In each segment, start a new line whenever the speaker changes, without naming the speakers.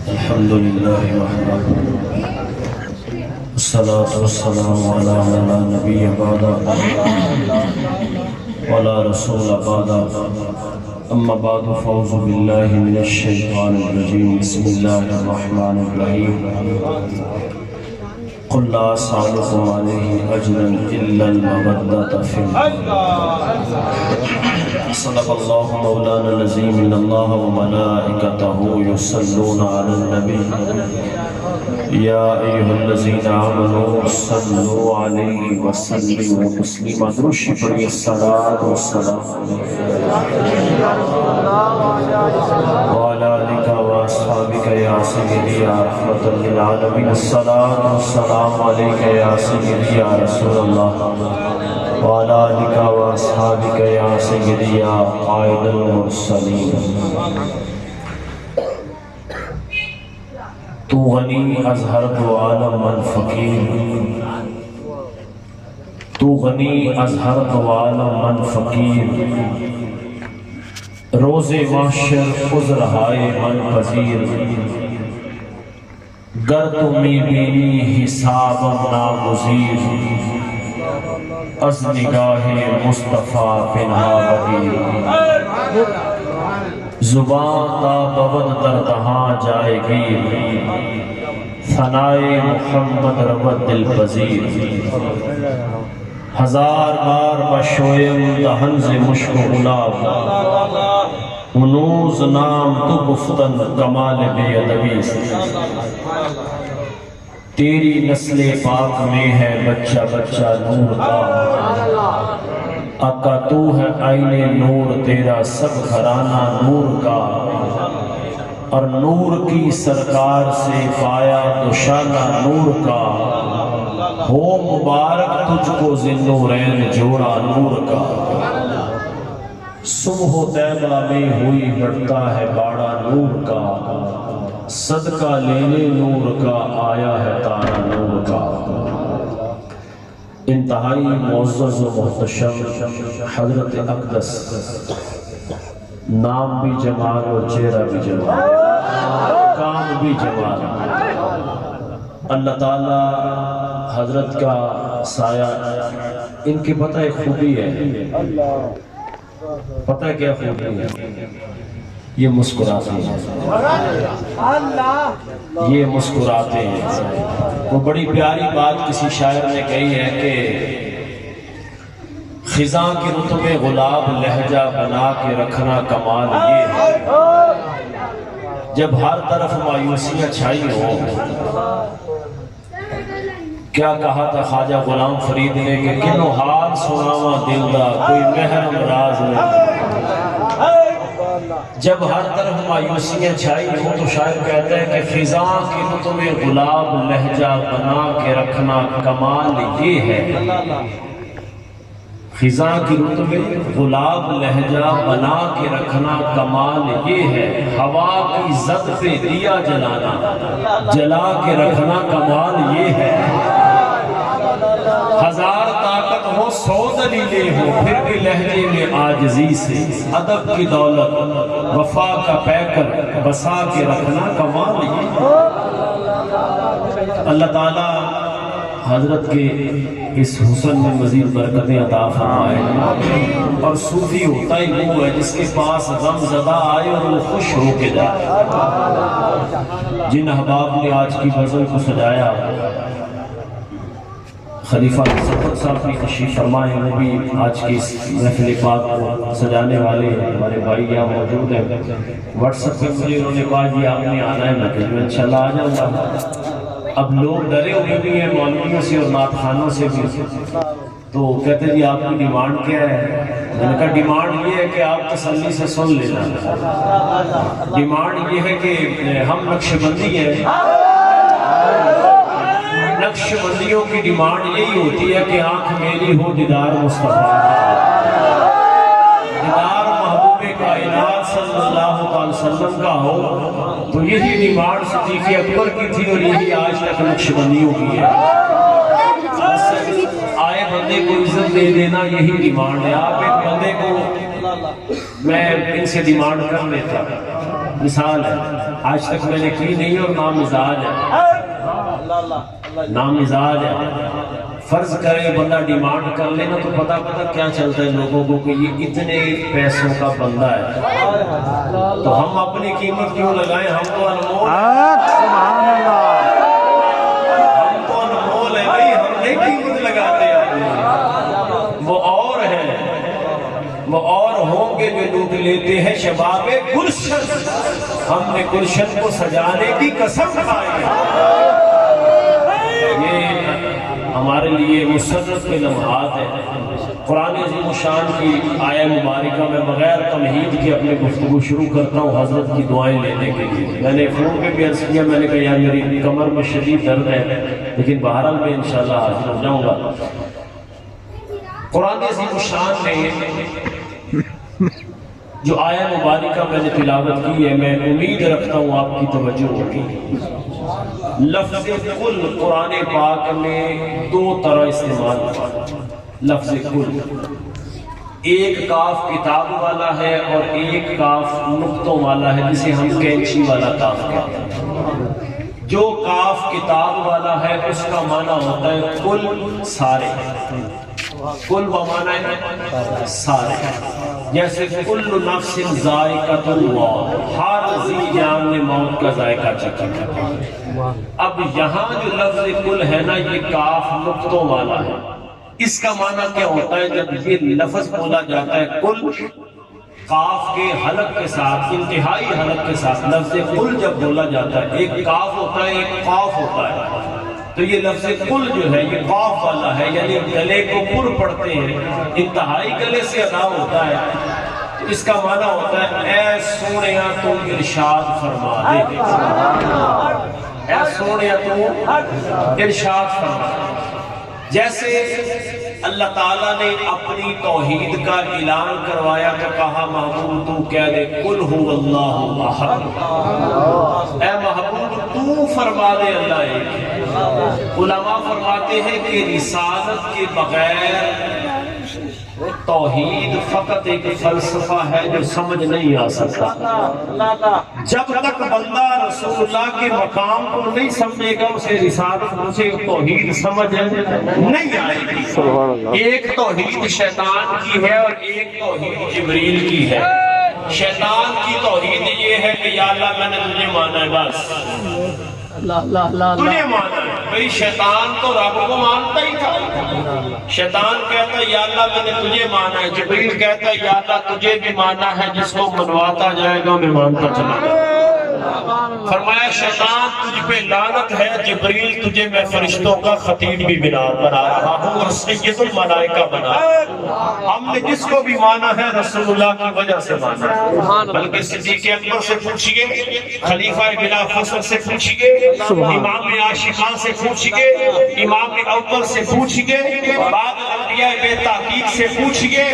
الحمد لله وحده والصلاة والسلام على من لا نبي بعده ولا رسول بعده أما بعد فأعوذ بالله من الشيطان الرجيم بسم الله الرحمن الرحيم قل لا أسألكم عليه أجرا إلا المودة في صدق الله مولانا العظيم إن الله وملائكته يصلون على النبي يا أيها الذين آمنوا صلوا عليه وسلموا تسليما درود پڑھیے الصلاة والسلام وعلى آلك وأصحابك يا سيدي يا رحمة للعالمين الصلاة والسلام عليك يا سيدي يا رسول الله وعلى آلك وأصحابك يا سيدي يا قائد المرسلين تو غنی اظہر تو عالم من فقیر تو غنی اظہر تو عالم من فقیر روز محشر عذر ہائے من پذیر گر تمی بینی حساب ناگزیر از نگاہ مصطفیٰ پنہا بغیر زبان تا بود در دہاں جائے گی ثنائے محمد رود دل پذیر ہزار بار بشویم دہن سے مشک و غلاب انوز نام تو گفتن کمال بے ادبی تیری نسل پاک میں ہے بچہ بچہ نور کا آقا تو ہے آئین نور تیرا سب گھرانہ نور کا اور نور کی سرکار سے پایا دوشانہ نور کا ہو مبارک تجھ کو ذی-النورین جوڑا نور کا صبح طیبہ میں ہوئی بڑھتا ہے باڑا نور کا صدقہ لینے نور کا آیا ہے تارا نور کا انتہائی معزز و محتشم حضرت اقدس نام بھی جمال اور چہرہ بھی جمال کام بھی جمال اللہ تعالی حضرت کا سایہ ان کی پتہ ایک خوبی ہے پتہ کیا خوبی ہے یہ مسکراتے ہیں یہ مسکراتے ہیں وہ بڑی پیاری بات کسی شاعر نے کہی ہے کہ خزاں کی رت میں غلاب لہجہ بنا کے رکھنا کمال یہ ہے جب ہر طرف مایوسیاں چھائی ہو کیا کہا تھا خواجہ غلام فرید نے کہ کنو حال سناواں دل دا کوئی محرم راز نہیں جب ہر طرف مایوسیاں چھائی ہو تو شاعر کہتا ہے کہ فضاں کی رت میں غلاب لہجہ بنا کے رکھنا کمال یہ ہے خزاں کی رت میں غلاب لہجہ بنا کے رکھنا کمال یہ ہے ہوا کی زد پہ دیا جلانا جلا کے رکھنا کمال یہ ہے ہزار طاقت ہو سو دلیلیں ہو پھر بھی لہجے میں عاجزی سے ادب کی دولت وفا کا پیکر بسا کے رکھنا کمال یہ اللہ تعالیٰ حضرت کے اس حسن میں مزید برکتیں عطا فرمائے اور صوفی ہوتا ہی وہ ہے جس کے پاس غم زدہ آئے اور وہ خوش ہو کے جائے جن احباب نے آج کی غزل کو سجایا خلیفہ صفت صاحب کی تشریف فرمائے وہ بھی آج کی اس محفل پاک کو سجانے والے ہمارے بھائی یہاں موجود ہیں واٹس ایپ پہ مجھے انہوں نے کہا جی آپ نے آنا ہے میں کہ میں انشاءاللہ آ جاؤں گا اب لوگ ڈرے ہوئے بھی ہیں مولویوں سے اور نعت خوانوں سے بھی تو کہتے جی آپ کی ڈیمانڈ کیا ہے میں نے کہا ڈیمانڈ یہ ہے کہ آپ تسلی سے سن لینا ڈیمانڈ یہ ہے کہ ہم نقش بندی ہیں نقش بندیوں کی ڈیمانڈ یہی ہوتی ہے کہ آنکھ میری ہو دیدار مصطفیٰ دیدار محبوب کائنات صلی اللہ علیہ وسلم کا ہو تو یہی ڈیمانڈ صدیق اکبر کی تھی اور یہی آج تک نقش بندیوں کی ہے آئے بندے کو عزت دے دینا یہی ڈیمانڈ ہے آپ ایک بندے کو میں ان سے ڈیمانڈ کر لیتا مثال ہے، آج تک میں نے کی نہیں اور نامزاج ہے، نامزاج ہے۔ فرض کرے بندہ ڈیمانڈ کر لینا تو پتہ کیا چلتا ہے لوگوں کو کہ یہ اتنے پیسوں کا بندہ ہے، تو ہم اپنی قیمت کیوں لگائیں؟ ہم تو انمول ہیں، ہم تو انمول ہیں بھائی، ہم نہیں قیمت لگاتے اپنی، وہ اور ہیں، وہ اور ہوں گے جو لوٹ لیتے ہیں شباب گلشن، ہم نے گلشن کو سجانے کی قسم کھائی ہے۔ یہ ہمارے لیے مسرت کے لمحات ہیں۔ قرآن عظیم الشان کی آیہ مبارکہ میں بغیر تمہید کے اپنے گفتگو شروع کرتا ہوں حضرت کی دعائیں لینے کے لیے۔ میں نے فون پہ بھی عرض کیا، میں نے کہا یار میری کمر میں شدید درد ہے، لیکن بہرحال میں انشاءاللہ حاضر ہو جاؤں گا۔ قرآن عظیم الشان میں جو آیہ مبارکہ میں نے تلاوت کی ہے، میں امید رکھتا ہوں آپ کی توجہ ہوگی۔ لفظ کل قرآن پاک میں دو طرح استعمال ہوا۔ لفظ کل ایک کاف کتاب والا ہے اور ایک کاف نقطوں والا ہے، جسے ہم کینچی والا کاف کہتے ہیں۔ جو کاف کتاب والا ہے اس کا معنی ہوتا ہے کل سارے، کل بمعنی ہے سارے، جیسے کل نفس ذائقۃ الموت، ہر ذی جان نے موت کا ذائقہ چکھا۔ اب یہاں جو لفظ کل ہے نا، یہ کاف نقطوں والا ہے۔ اس کا معنی کیا ہوتا ہے؟ جب یہ لفظ بولا جاتا ہے کل، کاف کے حلق کے ساتھ، انتہائی حلق کے ساتھ لفظ کل جب بولا جاتا ہے، ایک کاف ہوتا ہے ایک قاف ہوتا ہے، تو یہ لفظ کل جو ہے یہ قاف والا ہے، یعنی گلے کو پر پڑھتے ہیں، انتہائی گلے سے ادا ہوتا ہے۔ اس کا معنی ہوتا ہے اے سونیا تو ارشاد فرما دے، اے سونیا تو ارشاد فرما دے۔ جیسے اللہ تعالیٰ نے اپنی توحید کا اعلان کروایا تو کہا محبوب تو کہہ دے قل هو اللہ احد، اے محبوب تو فرما دے اللہ ایک۔ علماء فرماتے ہیں کہ رسالت کے بغیر توحید فقط ایک فلسفہ ہے جو سمجھ نہیں آ سکتا۔ جب تک بندہ رسول اللہ کے مقام کو نہیں سمجھے گا اسے رسالت، اسے توحید سمجھ نہیں آئے گی۔ ایک توحید شیطان کی ہے اور ایک توحید جبریل کی ہے۔ شیطان کی توحید یہ ہے کہ یا اللہ میں نے تجھے مانا ہے، بس تجھے مانا ہے۔ بھئی شیطان تو رب کو مانتا ہی تھا، شیطان کہتا ہے یا اللہ میں نے تجھے مانا ہے، جبریل کہتا ہے یا اللہ تجھے بھی مانا ہے، جس کو منواتا جائے گا میں مانتا چلا جائے۔ فرمایا شیطان تجھ پہ لعنت ہے، جبریل تجھے میں فرشتوں کا خطیب بھی بنا رہا ہوں اور سید الملائکہ بنا۔ ہم نے جس کو بھی مانا ہے رسول اللہ کی وجہ سے مانا ہے، بلکہ صدیق اکبر سے پوچھئے، خلیفہ بلا فصل سے پوچھئے، امام عاشقان سے پوچھئے، امام اول سے پوچھئے، بعد انبیاء بے تحقیق سے پوچھئے،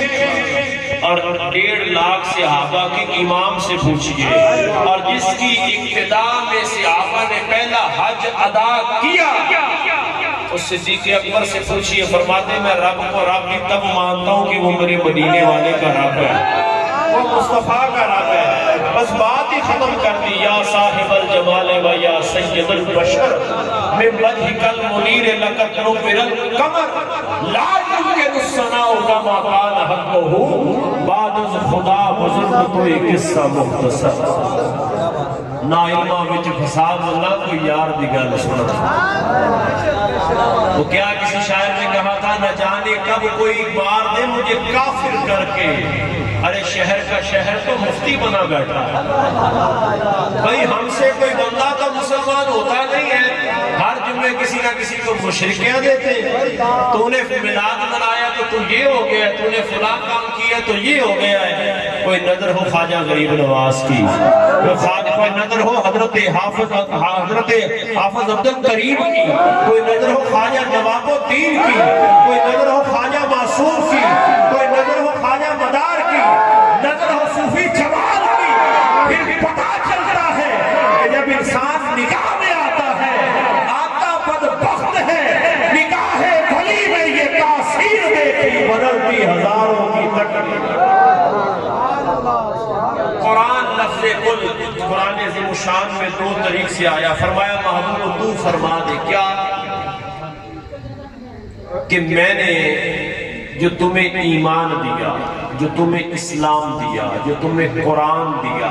اور 1.5 لاکھ صحابہ کے امام سے پوچھئے، اور جس کی ابتدا میں صحابہ نے پہلا حج ادا کیا اس صدیق اکبر سے پوچھئے۔ فرماتے میں رب کو رب بھی تب مانتا ہوں کہ وہ میرے مدینے والے کا رب ہے، وہ مصطفیٰ کا رب ہے۔ بس بات ہی ختم کر دی، یا صاحب الجمال و یا سید البشر من وجهک المنیر لقد نور القمر لا يمكن الثناء كما قال حقه بعد از خدا بزرگ تو ایک قصہ مختصر۔ نا علمہ وچ فساد اللہ کوئی یار دی گل سنا۔ وہ کیا کسی شاعر نے کہا تھا نہ جانے کب کوئی مار دے مجھے کافر کر کے، ارے شہر کا شہر تو مفتی بنا بیٹھا۔ بھئی ہم سے کوئی بندہ تو مسلمان ہوتا نہیں ہے، ہر جمعے کسی نہ کسی کو مشرکیاں دیتے ہیں۔ تو نے میلاد منایا تو یہ ہو گیا، تو نے فلاں کام کیا تو یہ ہو گیا ہے۔ کوئی نظر ہو خواجہ غریب نواز کی، کوئی نظر ہو حضرت حافظ عبد الکریم کی، کوئی نظر ہو خواجہ نواب الدین کی، کوئی نظر ہو خواجہ معصوم کی، کوئی نظر ہو خواجہ مدار کی، نظر ہو صوفی جمال کی۔ پھر پتہ چلتا ہے کہ جب انسان نگاہ میں آتا ہے آتا بدبخت ہے، نگاہ بھلی میں یہ تاثیر دیکھی بدلتی ہزاروں کی تک۔ قرآن لفظ کل، قرآن شان میں دو طریق سے آیا. فرمایا محبوب تو فرما دے کیا کہ میں نے جو تمہیں ایمان دیا، جو تمہیں اسلام دیا، جو تمہیں قرآن دیا،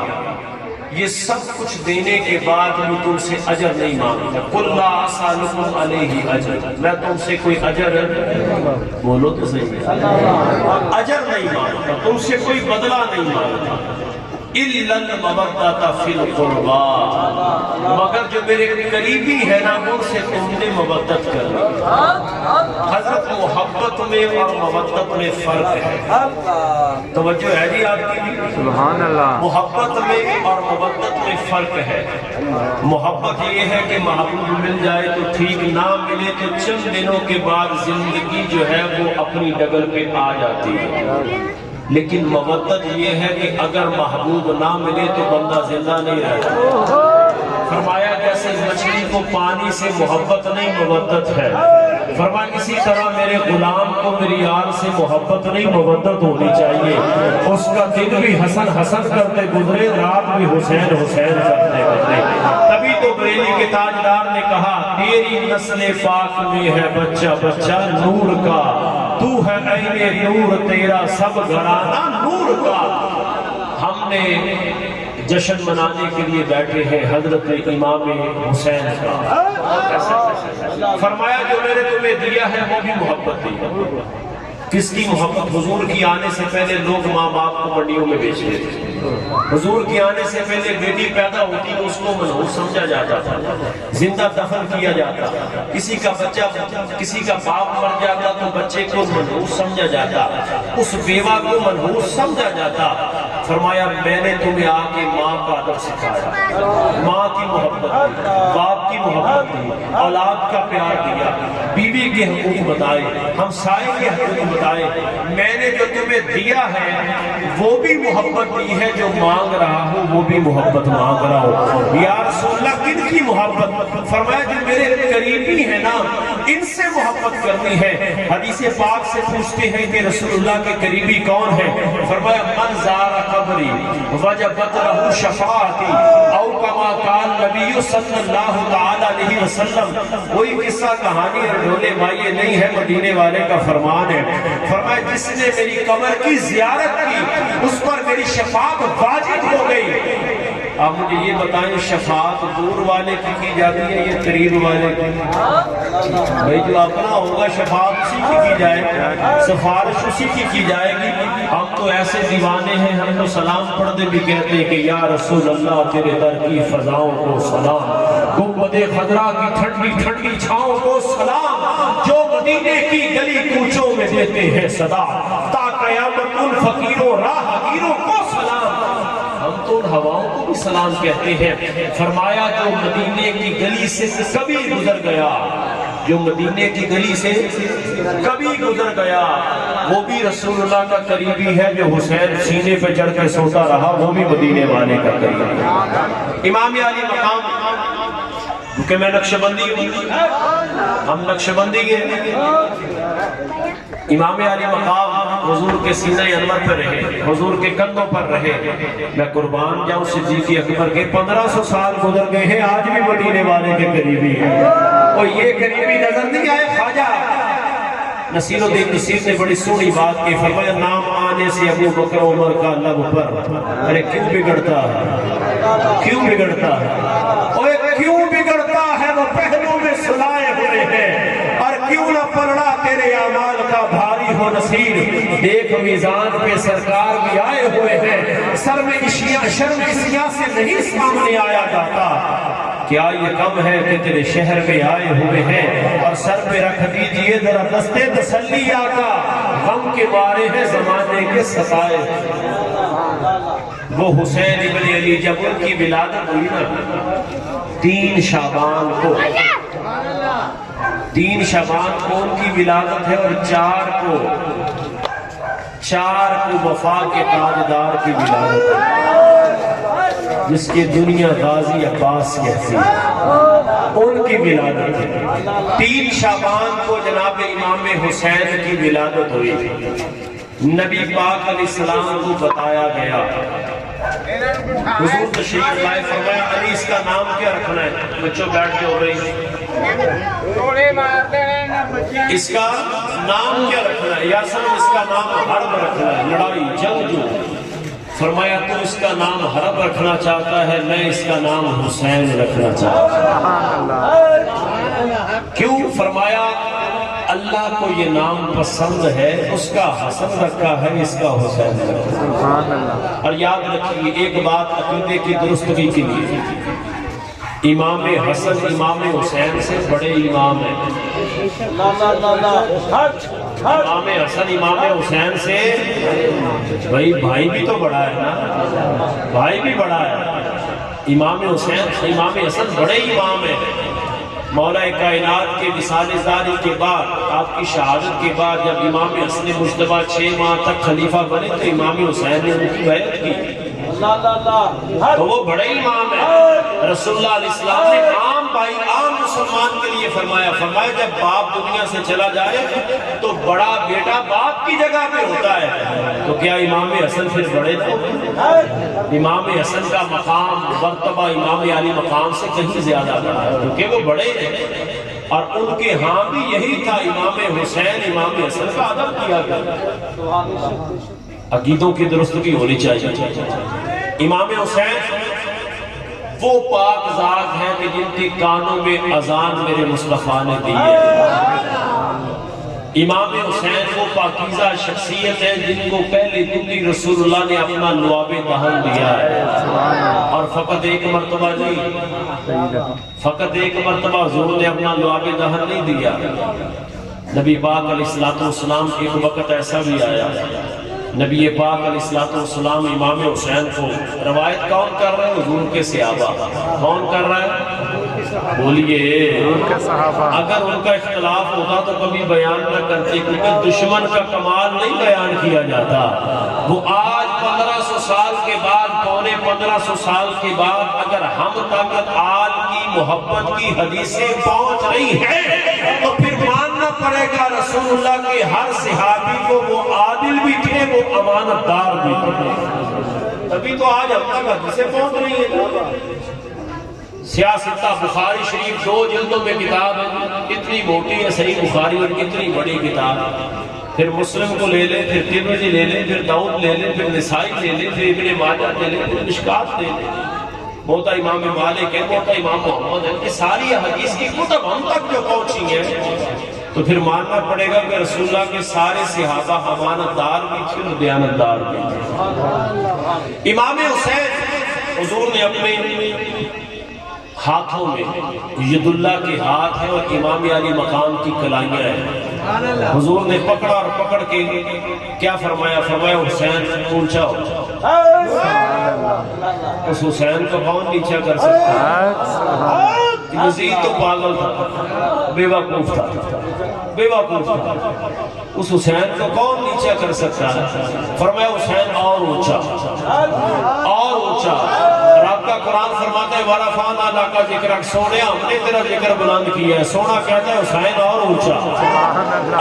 یہ سب کچھ دینے کے بعد بھی تم سے اجر نہیں مانگتا. قُلْ لَا أَسْأَلُكُمْ عَلَيْهِ أَجْرًا، میں تم سے کوئی اجر بولو تو صحیح ہے، اجر نہیں مانگتا، تم سے کوئی بدلہ نہیں مانگتا. إِلَّا الْمَوَدَّةَ فِي الْقُرْبَى، مگر جو میرے قریبی ہے نا ان سے تم نے مودت کرنی. حضرت محبت میں اور مودت میں فرق ہے. توجہ ہے جی آپ کی؟ سبحان اللہ. محبت میں اور مودت میں فرق ہے. محبت یہ ہے کہ محبوب مل جائے تو ٹھیک، نہ ملے تو چند دنوں کے بعد زندگی جو ہے وہ اپنی ڈگر پہ آ جاتی ہے. لیکن مودت یہ ہے کہ اگر محبوب نہ ملے تو بندہ زندہ نہیں رہتا. فرمایا جیسے مچھلی کو پانی سے محبت نہیں مودت ہے، فرمایا اسی طرح میرے غلام کو میری یار سے محبت نہیں مودت ہونی چاہیے. اس کا دن بھی حسن حسن کرتے گزرے، رات بھی حسین حسین کرتے گزرے. تبھی تو بریلی کے تاجدار نے کہا تیری نسل پاک میں ہے بچہ بچہ نور کا، تو ہے عین نور تیرا سب گھرانہ نور کا. ہم نے جشن منانے کے لیے بیٹھے ہیں حضرت امام حسین کا. فرمایا جو میں نے تمہیں دیا ہے وہ بھی محبت دی. کس کی محبت؟ حضور کی آنے سے پہلے لوگ ماں باپ کو منڈیوں میں بیچ دیتے تھے. حضور کی آنے سے پہلے بیٹی پیدا ہوتی تو اس کو منحوس سمجھا جاتا تھا، زندہ دفن کیا جاتا. کسی کا بچہ، کسی کا باپ مر جاتا تو بچے کو منحوس سمجھا جاتا، اس بیوہ کو منحوس سمجھا جاتا. فرمایا میں نے تمہیں آ کے ماں کا ادب سکھایا، ماں کی محبت دی، باپ کی محبت دی، اولاد کا پیار دیا، بیوی کے حقوق بتائے، ہمسائے کے حقوق بتائے. میں نے جو تمہیں دیا ہے وہ بھی محبت دی ہے، جو مانگ رہا ہوں وہ بھی محبت مانگ رہا ہوں. یا رسول اللہ کن کی محبت؟ فرمایا جو میرے قریبی ہے نا ان سے محبت کرنی ہے. حدیث پاک سے پوچھتے ہیں کہ رسول اللہ کے قریبی کون ہے؟ فرمایا من زار قبری وجبت لہ شفاعتی او کما قال نبی صلی اللہ تعالی علیہ وسلم. کوئی قصہ کہانی اور ڈھولے مائیے نہیں ہے، مدینے والے کا فرمان ہے. فرمایا جس نے میری قبر کی زیارت کی اس پر میری شفاعت واجب ہو گئی. آپ مجھے یہ بتائیں شفاعت دور والے کی جاتی ہے یا قریب والے کی؟ بھئی جو اپنا ہوگا شفاعت اسی کی جائے، سفارش اسی کی جائے گی. ہم تو ایسے دیوانے ہیں، ہم تو سلام پڑھتے بھی کہتے ہیں کہ یا رسول اللہ تیرے در کی فضاؤں کو سلام، گنبد خضرا کی ٹھنڈی ٹھنڈی چھاؤں کو سلام، جو مدینے کی گلی کوچوں میں دیتے ہیں صدا، تا قیامت ان فقیروں راہگیروں کو سلام. ہم تو ان ہواؤں کو بھی سلام کہتے ہیں. فرمایا جو مدینے کی گلی سے کبھی گزر گیا، جو مدینے کی گلی سے کبھی گزر گیا وہ بھی رسول اللہ کا قریبی ہے. جو حسین سینے پہ چڑھ کے سوتا رہا وہ بھی مدینے والے کا قریبی ہے. امام علی مقام، کیونکہ میں نقشبندی ہوں، ہم نقشبندی ہیں. امام علی مقام حضور کے سینہ انور پر رہے، حضور کے کندھوں پر رہے. میں قربان جاؤں صدیق اکبر کے 1500 سال گزر گئے ہیں، آج بھی مدینے والے کے قریبی ہیں. اور یہ قریبی نظر نہیں آئے. خواجہ نصیر الدین نصیر نے بڑی سونی بات کی. فرمایا نام آنے سے ابو بکر عمر کا لب پر، ارے کیوں بگڑتا ہے، کیوں بگڑتا ہے، اور کیوں بگڑتا ہے وہ پہلو میں سلائے ہوئے ہیں، اور کیوں نہ پلڑا تیرے اعمال کا بھاری ہو نصیر. دیکھ میزان پہ سرکار بھی آئے ہوئے ہیں، سر میں شرم اسیاں سے نہیں سامنے آیا جاتا. کیا یہ کم ہے کہ تیرے شہر میں آئے ہوئے ہیں، اور سر پہ رکھ دیجئے ذرا دستے تسلی آقا، غم کے بارے ہیں زمانے کے ستائے. وہ حسین ابن علی جب ان کی ولادت ہوئی نا 3 شعبان کو ان کی ولادت ہے، اور 4 کو وفا کے تاجدار کی ولادت ہے، جس کی دنیا غازی عباس کہتی ہے، ان کی ولادت ہے. 3 شعبان کو جناب امام حسین کی ولادت ہوئی. نبی پاک علیہ السلام کو بتایا گیا حضور تشریف لائے، فرمایا علی اس کا نام کیا رکھنا ہے؟ بچوں بیٹھ کے ہو رہی، اس کا نام کیا رکھنا ہے؟ یا سب اس کا نام حرب رکھنا ہے، لڑائی جنگجو۔ فرمایا تو اس کا نام حرب رکھنا چاہتا ہے، میں اس کا نام حسین رکھنا چاہتا ہوں۔ کیوں؟ فرمایا اللہ کو یہ نام پسند ہے، اس کا حسن رکھا ہے، اس کا حسین رکھا ہے۔ اور یاد رکھیے ایک بات عقیدے کی درستگی کے لیے، امام حسن امام حسین سے بڑے امام ہیں۔ امام حسن امام حسین سے بھائی بھی تو بڑا ہے نا، بھائی بھی بڑا ہے۔ امام حسین امام حسن بڑے امام ہیں۔ مولا کائنات کے وصال زاری کے بعد، آپ کی شہادت کے بعد جب امام حسن مجتبیٰ 6 ماہ تک خلیفہ بنے تو امام حسین نے ان کی بیعت کی، تو وہ بڑے امام ہیں۔ رسول اللہ علیہ السلام نے عام بھائی عام مسلمان کے لیے فرمایا جب باپ دنیا سے چلا جائے تو بڑا بیٹا باپ کی جگہ پہ ہوتا ہے، تو کیا امام حسن پھر بڑے تھے؟ امام حسن کا مقام مرتبہ امام علی مقام سے کہیں زیادہ بڑا ہے، کیونکہ وہ بڑے ہیں۔ اور ان کے ہاں بھی یہی تھا، امام حسین امام حسن کا ادب کیا گیا۔ عقیدوں کی درستگی ہونی چاہیے۔ امام حسین وہ پاک ذات ہیں کہ جن کے کانوں میں اذان میرے مصطفیٰ نے دی ہے۔ امام حسین وہ پاکیزہ شخصیت ہے جن کو پہلے دنی رسول اللہ نے اپنا لعاب دہن دیا ہے، اور فقط ایک مرتبہ نہیں، فقط ایک مرتبہ حضور نے اپنا لعاب دہن نہیں دیا۔ نبی پاک علیہ السلام ایک وقت ایسا بھی آیا، نبی پاک علیہ السلام امام حسین کو روایت کون کر رہے ہیں؟ حضور کے صحابہ۔ کون کر رہا ہے؟ بولیے، اگر ان کا اختلاف ہوتا تو کبھی بیان نہ کرتے، کیونکہ دشمن کا کمال نہیں بیان کیا جاتا۔ وہ آج 1500 سال کے بعد، پونے 1500 سال کے بعد اگر ہم تک آل کی محبت کی حدیثیں پہنچ رہی ہیں تو پھر ماننا پڑے گا رسول اللہ کے ہر صحابی کو وہ عادل بھی تھے، وہ امانت دار بھی تھے، تبھی تو آج ہم تک حدیثیں پہنچ رہی ہیں۔ سیاستہ بخاری شریف 2 جلدوں میں کتاب ہے، اتنی موٹی ہے صحیح بخاری، اور کتنی بڑی کتاب۔ پھر مسلم کو لے لیں، پھر ترمذی لے لیں، پھر داؤد لے لیں، پھر نسائی لے لیں، پھر ابن ماجہ لے لیں، پھر مشکات لے لیں، موتا امام مالک ہے، موتا امام محمد ہے، یہ ساری حدیث کی کتب ہم تک جو پہنچی ہیں، تو پھر ماننا پڑے گا کہ رسول اللہ کے سارے صحابہ امانت دار بھی تھے اور دیانت دار بھی تھے۔ امام حسین حضور نے اپنے ہاتھوں میں ید اللہ کے ہاتھ ہیں اور امام علی مقام کی کلائیاں ہیں، حضور نے پکڑا اور پکڑ کے کیا فرمایا؟ فرمایا حسین اونچا ہو۔ اس حسین کو کون نیچا کر سکتا ہے؟ مزید تو پاگل تھا، بے وقوف تھا، بے وقوف تھا، اس حسین کو کون نیچا کر سکتا ہے؟ فرمایا حسین اور اونچا، اور اونچا۔ رب کا قرآن فرماتا ہے وَرَفَعْنَا لَكَ ذِكْرَكَ، سونے ہم نے تیرا ذکر بلند کیا ہے۔ سونا کہتا ہے حسین اور اونچا۔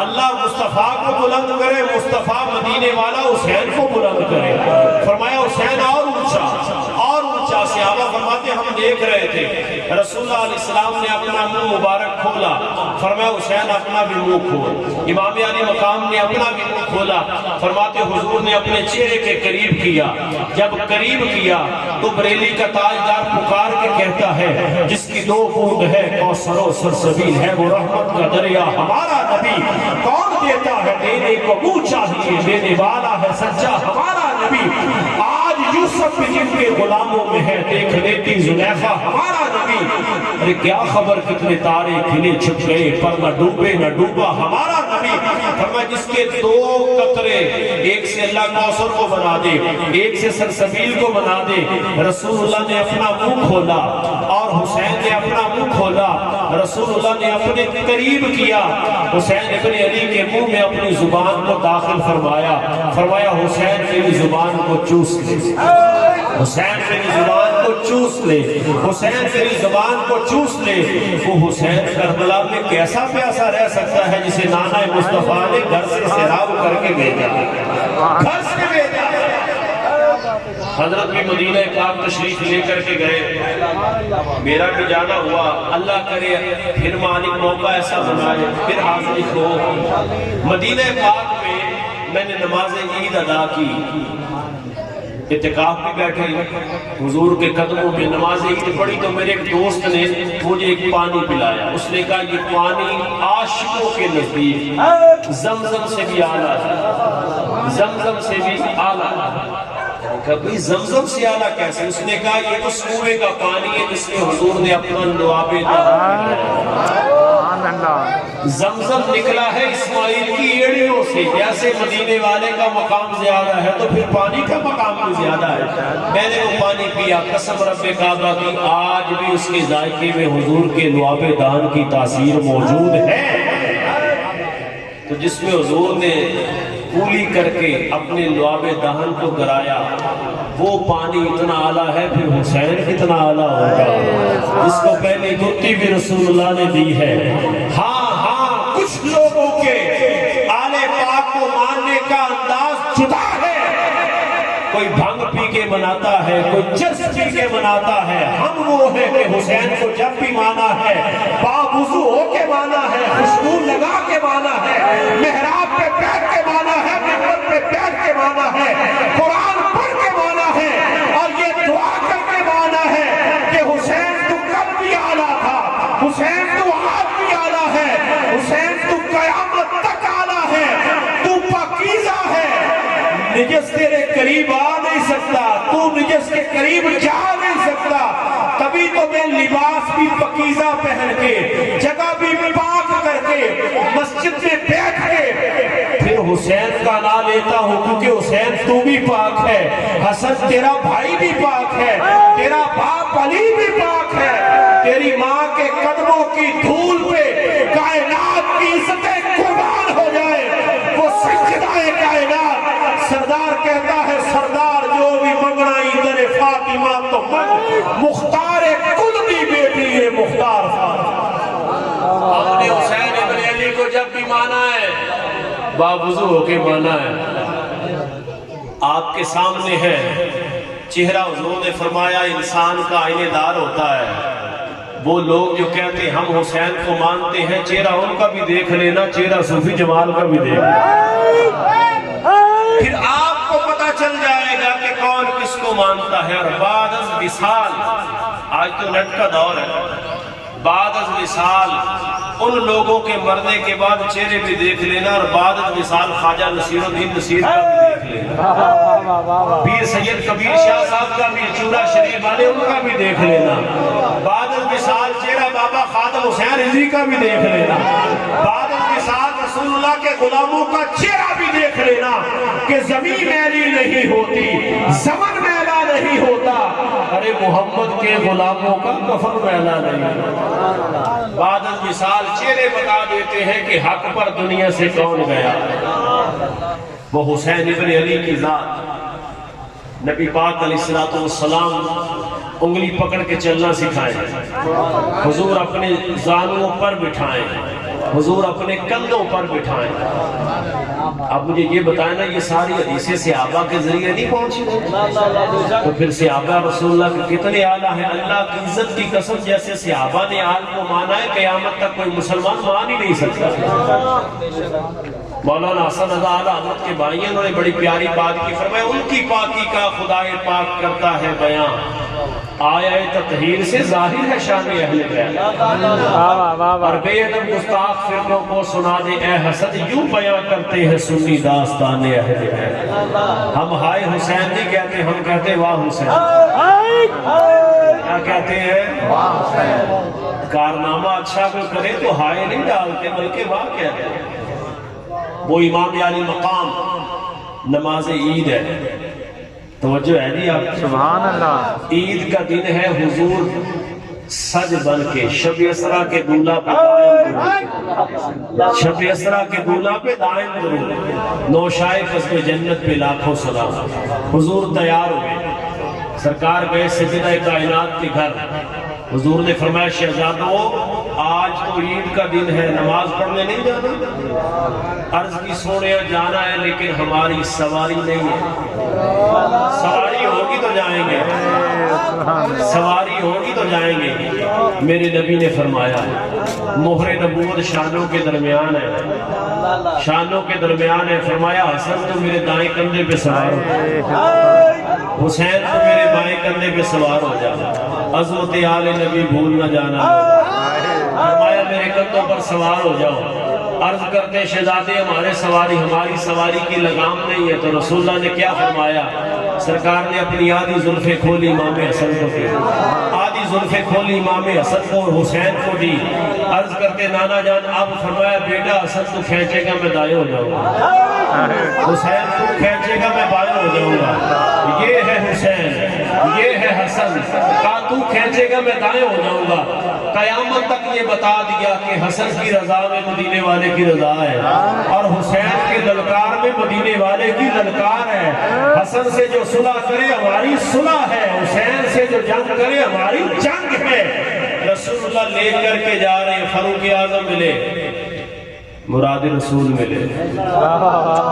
اللہ مصطفیٰ کو بلند کرے، مصطفیٰ مدینے والا حسین کو بلند کرے۔ فرمایا حسین اور اونچا، اور اونچا۔ صحابہ فرماتے ہم دیکھ رہے تھے، رسول اللہ علیہ السلام نے اپنا منہ مبارک کھولا، فرمایا حسین اپنا بھی منہ کھول۔ امام علی مقام نے اپنا بھی منہ کھولا، فرماتے حضور نے اپنے چہرے کے قریب کیا۔ جب قریب کیا تو بریلی کا تاجدار پکار کے کہتا ہے جس کی 2 بوند ہے کوثر و سرسبیل ہے، وہ رحمت کا دریا ہمارا نبی، کون دیتا ہے دینے کو منہ چاہیے، دینے والا ہے سچا ہمارا نبی۔ آج یوسف بھی جن کے غلاموں میں ہے، دیکھ لیتی زلیخا ہمارا نبی۔ ارے کیا خبر کتنے تارے کھلے چھپ گئے، پر نہ ڈوبے نہ ڈوبا ہمارا نبی۔ فرمایا جس کے 2 قطرے، ایک سے اللہ کوثر کو بنا دے، ایک سے سرسبیل کو بنا دے۔ رسول اللہ نے اپنا منہ کھولا اور حسین نے اپنا منہ کھولا، رسول اللہ نے اپنے قریب کیا، حسین ابن علی کے منہ میں اپنی زبان کو داخل فرمایا، فرمایا حسین میری زبان کو چوس لے، حسین میری زبان کو چوس لے، حسین میری زبان کو چوس لے۔ وہ حسین کربلا میں کیسا پیاسا رہ سکتا ہے جسے نانا مصطفیٰ نے گھر سے سیراب کر کے بھیجا، گھر سے بھیجا۔ حضرت بھی مدینہ پاک تشریف لے کر کے گئے، میرا بھی جانا ہوا، اللہ کرے پھر مالک موقع ایسا بنائے پھر حاضری ہو۔ مدینہ پاک میں نے نماز عید ادا کی، اعتکاف بھی بیٹھے، حضور کے قدموں میں نماز عید پڑھی تو میرے ایک دوست نے مجھے ایک پانی پلایا، اس نے کہا یہ پانی عاشقوں کے نزدیک زمزم سے بھی اعلیٰ ہے، زمزم سے بھی اعلیٰ ہے۔ کبھی زمزم سے اعلیٰ کیسے؟ اس نے کہا یہ اس کنویں کا پانی ہے جس میں حضور نے اپنا لعاب زمزم نکلا ہے اسماعیل کی ایڑیوں سے، جیسے مدینے والے کا مقام زیادہ ہے تو پھر پانی کا مقام بھی زیادہ ہے۔ میں نے وہ پانی پیا، قسم رب کعبہ کی آج بھی اس کے ذائقے میں حضور کے لعاب دہن کی تاثیر موجود ہے۔ تو جس میں حضور نے کولی کر کے اپنے لعاب دہن کو گرایا، وہ پانی اتنا اعلیٰ ہے، پھر حسین کتنا اعلیٰ ہوگا جس کو پہلے گتی بھی رسول اللہ نے دی ہے۔ ہاں کچھ لوگوں کے آل پاک کو ماننے کا انداز جدا ہے، کوئی بھنگ پی کے مناتا ہے، کوئی چرس پی کے مناتا ہے، ہم وہ ہیں کہ حسین کو جب بھی مانا ہے باوضو ہو کے مانا ہے، خوشبو لگا کے مانا ہے، محراب پہ بیٹھ کے مانا ہے، منبر پہ بیٹھ کے مانا ہے، قرآن پڑھ کے مانا ہے، اور یہ دعا کر کے مانا ہے کہ حسین تو کب بھی اعلیٰ تھا، حسین تو آج بھی اعلیٰ ہے، حسین تو قیامت تک اعلیٰ ہے، تو پاکیزہ ہے، نجس تیرے قریب آ نہیں سکتا، تو نجس کے قریب جا نہیں سکتا۔ تبھی تو میں لباس بھی پاکیزہ پہن کے، جگہ بھی پاک کر کے، مسجد میں بیٹھ کے پھر حسین کا نام لیتا ہوں، کیونکہ حسین تو بھی پاک ہے، حسن تیرا بھائی بھی پاک ہے، تیرا باپ علی بھی پاک ہے، تیری ماں کے قدموں کی دھول پہ کائنات کی عزتیں قربان ہو جائے، وہ سجدہ کائنات۔ سردار کہتا ہے سردار جو بھی منگنا در فاطمہ تو منگ، مختار کل دی بیٹی ہے مختار فاطمہ۔ ہم نے حسین ابن علی کو جب بھی مانا ہے باوضو ہو کے مانا ہے۔ آپ کے سامنے ہے چہرہ، حضور نے فرمایا انسان کا آئینے دار ہوتا ہے، وہ لوگ جو کہتے ہیں ہم حسین کو مانتے ہیں، چہرہ ان کا بھی دیکھ لینا، چہرہ صوفی جمال کا بھی دیکھ لینا، پھر آپ کو پتہ چل جائے گا کہ کون کس کو مانتا ہے۔ اور بعد از وصال، آج تو نیٹ کا دور ہے، بعد از وصال ان لوگوں کے مرنے کے بعد چہرے بھی دیکھ لینا، اور بعد از وصال خواجہ نصیر الدین نصیر کا بھی دیکھ لینا، پیر سید کبیر شاہ صاحب کا بھی، چورا شریف والے ان کا بھی دیکھ لینا، بعد از وصال چہرہ بابا خادم حسین رضی کا بھی دیکھ لینا، بعد از وصال رسول اللہ کے غلاموں کا چہرہ بھی دیکھ لینا کہ زمین میلی نہیں ہوتی، زمن میلا نہیں ہوتا، ارے محمد کے غلاموں کا کفن میلا نہیں ہوتا۔ بعد از وصال چہرے بتا دیتے ہیں کہ حق پر دنیا سے کون گیا، وہ حسین ابن علی کی ذات۔ نبی پاک علیہ السلام انگلی پکڑ کے چلنا سکھائیں، حضور اپنے زانوں پر بٹھائیں، حضور اپنے کندھوں پر بٹھائیں۔ اب مجھے یہ بتائیں نا، یہ ساری حدیثیں صحابہ کے ذریعے نہیں پہنچی، تو پھر صحابہ رسول اللہ کے کتنے اعلیٰ ہیں۔ اللہ کی عزت کی قسم، جیسے صحابہ نے آل کو مانا ہے، قیامت تک کوئی مسلمان مان ہی نہیں سکتا۔ مولانا حسن رضا اعلیٰ حضرت کے بھائی ہیں، انہوں نے بڑی پیاری بات کی، فرمایا ان کی پاکی کا خدائے پاک کرتا ہے بیان، آیا تطہیر سے ظاہر ہے شان اہل بیت، اور بے ادب گستاخ فرقوں کو سنا دے اے حسد، یوں بیان کرتے ہیں سنی داستان اہل بیت۔ ہم ہائے حسین نہیں کہتے، ہم کہتے واہ حسین۔ کیا کہتے ہیں؟ واہ حسین۔ کارنامہ اچھا کوئی کرے تو ہائے نہیں ڈالتے، بلکہ واہ کہتے ہیں۔ وہ امام علی مقام نماز عید ہے، توجہ ہے جی آپ،
سبحان اللہ۔
عید کا دن ہے، حضور سج بن کے شب اسرا کے دولہ پہ دائم درود، شب اسرا کے دولہ پہ دائم درود، نوشائے فضل جنت پہ لاکھوں سلام۔ حضور تیار ہوئے، سرکار گئے سجدہ کائنات کے گھر، حضور نے فرمایا شہزادوں آج تو عید کا دن ہے، نماز پڑھنے نہیں جانا؟ عرض کی سونیا جانا ہے، لیکن ہماری سواری نہیں ہے، سواری ہوگی تو جائیں گے، سواری ہوگی تو جائیں گے۔ میرے نبی نے فرمایا مہر نبوت شانوں کے درمیان ہے، شانوں کے درمیان ہے۔ فرمایا حسن تو میرے دائیں کندھے پہ سوار ہو، حسین تو میرے بائیں کندھے پہ سوار ہو جا، عظمت آل نبی بھول نہ جانا۔ فرمایا میرے کندھوں پر سوار ہو جاؤ۔ عرض کرتے شہزادے ہماری سواری کی لگام نہیں ہے، تو رسول اللہ نے کیا فرمایا؟ سرکار نے اپنی آدھی زلفیں کھولی امام حسن کو دی، آدھی زلفیں کھولی امام حسن کو اور حسین کو دی۔ عرض کرتے نانا جان اب فرمایا بیٹا حسن تو کھینچے گا میں دائیں ہو جاؤں گا، حسین تو کھینچے گا میں بائیں ہو جاؤں گا۔ یہ ہے حسین، یہ ہے حسن، کہا تو کھینچے گا میں دائیں ہو جاؤں گا۔ قیامت تک یہ بتا دیا کہ حسن کی رضا میں مدینے والے کی رضا ہے، اور حسین کے للکار میں مدینے والے کی للکار ہے۔ حسن سے جو صلح کرے ہماری صلح ہے، حسین سے جو جنگ کرے ہماری جنگ ہے۔ رسول اللہ لے کر کے جا رہے ہیں، فاروق اعظم ملے، مراد رسول ملے،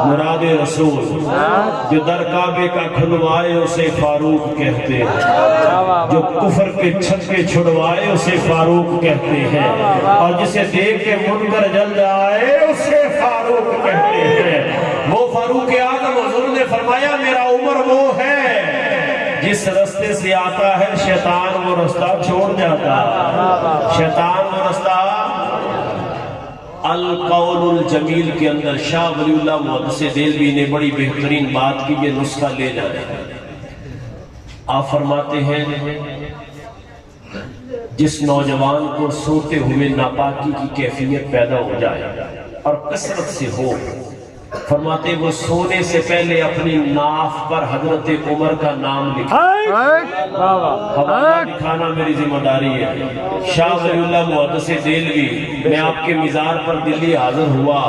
مراد رسول جو در کعبے کا کھلوائے اسے فاروق کہتے ہیں، جو کفر کے چھکے چھڑوائے اسے فاروق کہتے ہیں، اور جسے دیکھ کے منکر جل جائے اسے فاروق کہتے ہیں۔ وہ فاروق اعظم حضور نے فرمایا میرا عمر وہ ہے جس رستے سے آتا ہے شیطان وہ رستہ چھوڑ جاتا، شیطان وہ رستہ۔ القول الجمیل کے اندر شاہ ولی اللہ محدث دہلوی نے بڑی بہترین بات کی، یہ نسخہ لے جائے۔ آپ فرماتے ہیں جس نوجوان کو سوتے ہوئے ناپاکی کی کیفیت پیدا ہو جائے اور کثرت سے ہو، فرماتے وہ سونے سے پہلے اپنی ناف پر حضرت عمر کا نام لکھے۔ حوالہ لکھانا میری ذمہ داری ہے۔ شاہ ولی اللہ محدث دہلوی، میں آپ کے مزار پر دلی حاضر ہوا،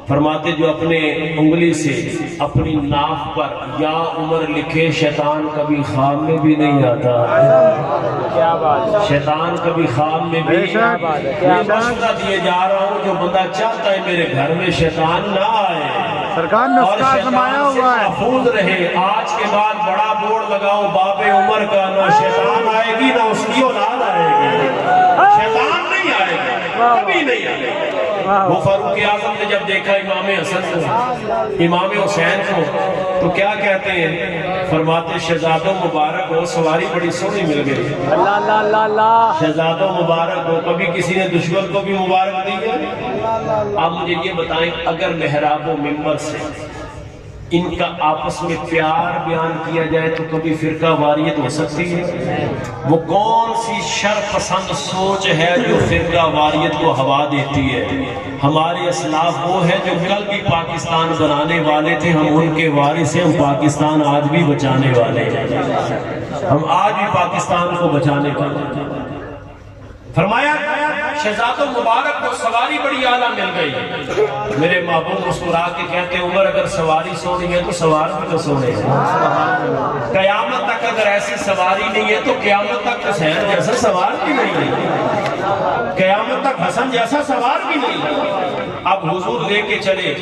فرماتے جو اپنے انگلی سے اپنی ناف پر یا عمر لکھے شیطان کبھی خواب میں بھی نہیں آتا، شیطان کبھی خواب میں بھی۔ میں مشورہ دیے جا رہا ہوں جو بندہ چاہتا ہے میرے گھر میں شیطان نہ آئے اور شیطان سے محفوظ رہے، آج کے بعد بڑا بورڈ لگاؤ باب عمر کا، نہ شیطان آئے گی نہ اس کی اولاد آئے گی، شیطان نہیں آئے گا، کبھی نہیں آئے گا۔ وہ فاروق اعظم نے جب دیکھا امام حسن کو، امام حسین کو، تو کیا کہتے ہیں؟ فرماتے شہزادوں مبارک ہو، سواری بڑی سونی مل گئی، شہزادوں مبارک ہو۔ کبھی کسی نے دشمن کو بھی مبارک دی ہے؟ آپ مجھے یہ بتائیں اگر محراب و منبر سے ان کا آپس میں پیار بیان کیا جائے تو کبھی فرقہ واریت ہو سکتی ہے؟ وہ کون سی شر پسند سوچ ہے جو فرقہ واریت کو ہوا دیتی ہے؟ ہمارے اسلاف وہ ہے جو کل بھی پاکستان بنانے والے تھے، ہم ان کے وارث ہیں، ہم پاکستان آج بھی بچانے والے ہیں، ہم آج بھی پاکستان کو بچانے والے ہیں۔ فرمایا شہزادوں مبارک کو سواری بڑی اعلیٰ مل گئی۔ میرے محبوب مسکرا کے کہتے عمر اگر سواری سونی ہے تو سوار بھی تو سونے ہیں، قیامت تک اگر ایسی سواری نہیں ہے تو قیامت تک حسین جیسا سوار بھی نہیں ہے، قیامت تک حسن جیسا سوار بھی نہیں ہے۔ اب حضور لے کے چلے،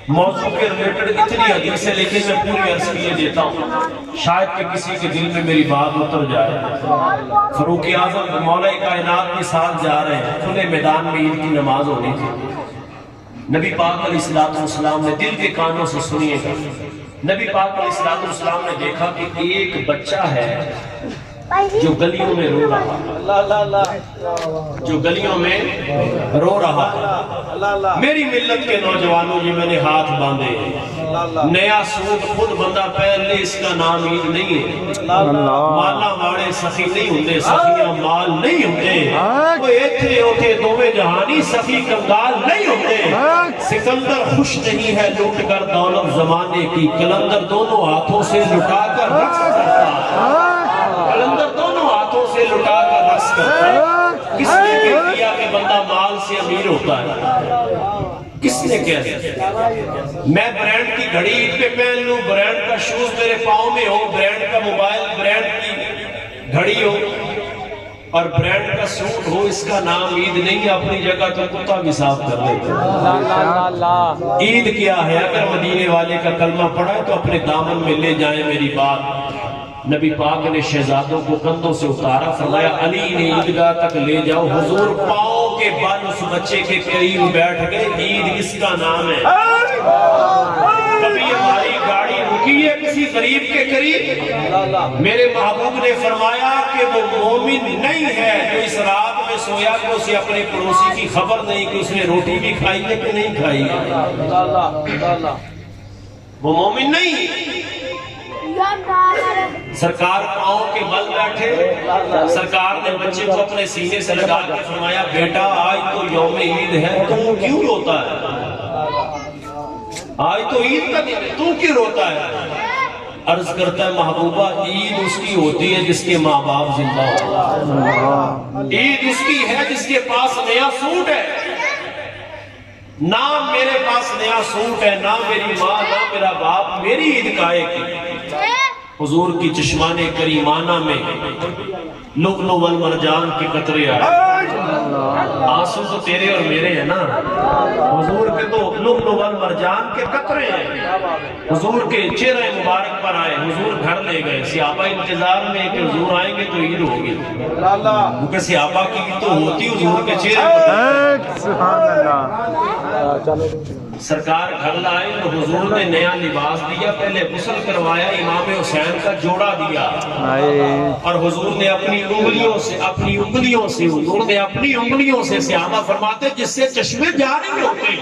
موضوع کے ریلیٹڈ اتنی حدیث ہے لیکن میں پوری عرض کیے دیتا ہوں شاید کہ کسی کے دل میں میری بات اتر جائے۔ فاروق اعظم مولا کائنات کے ساتھ جا رہے ہیں، کھلے میدان میں عید کی نماز ہونی تھی۔ نبی پاک علیہ السلام نے دل کے کانوں سے سنیے گا، نبی پاک علیہ السلام نے دیکھا کہ ایک بچہ ہے جو گلیوں میں رو رہا، جو گلیوں میں رو رہا ہے۔ میری ملت کے نوجوانوں یہ میں نے ہاتھ باندھے، نیا سوٹ خود بندہ پہن لے اس کا نام عید نہیں ہے۔ مالا واڑے سخی نہیں ہوندے، سخیاں مال نہیں ہوندے، وہ ایتھے ہوتے دوویں جہانی سخی کنگال نہیں ہوندے۔ سکندر خوش نہیں ہے لوٹ کر دولت زمانے کی، کلندر دونوں ہاتھوں سے لٹا کر رقص کرتا، کلندر دونوں ہاتھوں سے لٹا کر رقص کرتا۔ کس نے کہہ دیا کہ بندہ مال سے امیر ہوتا ہے؟ کس نے کہہ دیا؟ میں برینڈ کی گھڑی عید پہ پہن لوں، برینڈ کا شوز میرے پاؤں میں ہو، برینڈ کا موبائل، برینڈ کی گھڑی ہو اور برینڈ کا سوٹ ہو، اس کا نام عید نہیں ہے۔ اپنی جگہ تو کتا بھی صاف کر دیتے۔ عید کیا ہے؟ اگر مدینے والے کا کلمہ پڑھا ہے تو اپنے دامن میں لے جائیں میری بات۔ نبی پاک نے شہزادوں کو کندھوں سے اتارا، فرمایا علی نے عیدگاہ تک لے جاؤ۔ حضور پاؤں کے بل اس بچے کے قریب بیٹھ گئے، عید اس کا نام ہے۔ کبھی ہماری گاڑی رکی ہے کسی غریب کے قریب؟ میرے محبوب نے فرمایا کہ وہ مومن نہیں ہے جو اس رات میں سویا کہ اسے اپنے پڑوسی کی خبر نہیں کہ اس نے روٹی بھی کھائی ہے کہ نہیں کھائی ہے، وہ مومن نہیں۔ سرکار پاؤں کے بل بیٹھے، سرکار نے بچے کو اپنے سینے سے لگا کے فرمایا بیٹا آج تو یوم عید ہے، تو کیوں روتا ہے؟ آج تو عید کا دن ہے، تو کیوں روتا ہے؟ عرض کرتا ہے محبوبہ عید اس کی ہوتی ہے جس کے ماں باپ زندہ ہو، عید اس کی ہے جس کے پاس نیا سوٹ ہے۔ نہ میرے پاس نیا سوٹ ہے، نہ میری ماں، نہ میرا باپ میری عید کائے کی۔ حضور کی چشمان کریمانہ میں لؤلؤ والمرجان کے قطرے آئے، آنسو تو تیرے اور میرے ہیں نا، حضور کے تو لؤلؤ والمرجان کے قطرے ہیں۔ حضور کے چہرے مبارک پر آئے، حضور گھر لے گئے، صحابہ انتظار میں کہ حضور آئیں گے تو عید ہوگی، کیونکہ صحابہ کی عید تو ہوتی حضور کے چہرے پر۔ سرکار گھر لائے تو حضور نے نیا لباس دیا، پہلے غسل کروایا، امام حسین کا جوڑا دیا، اور حضور نے اپنی انگلیوں سے صحابہ فرماتے جس سے چشمے جاری ہوتے،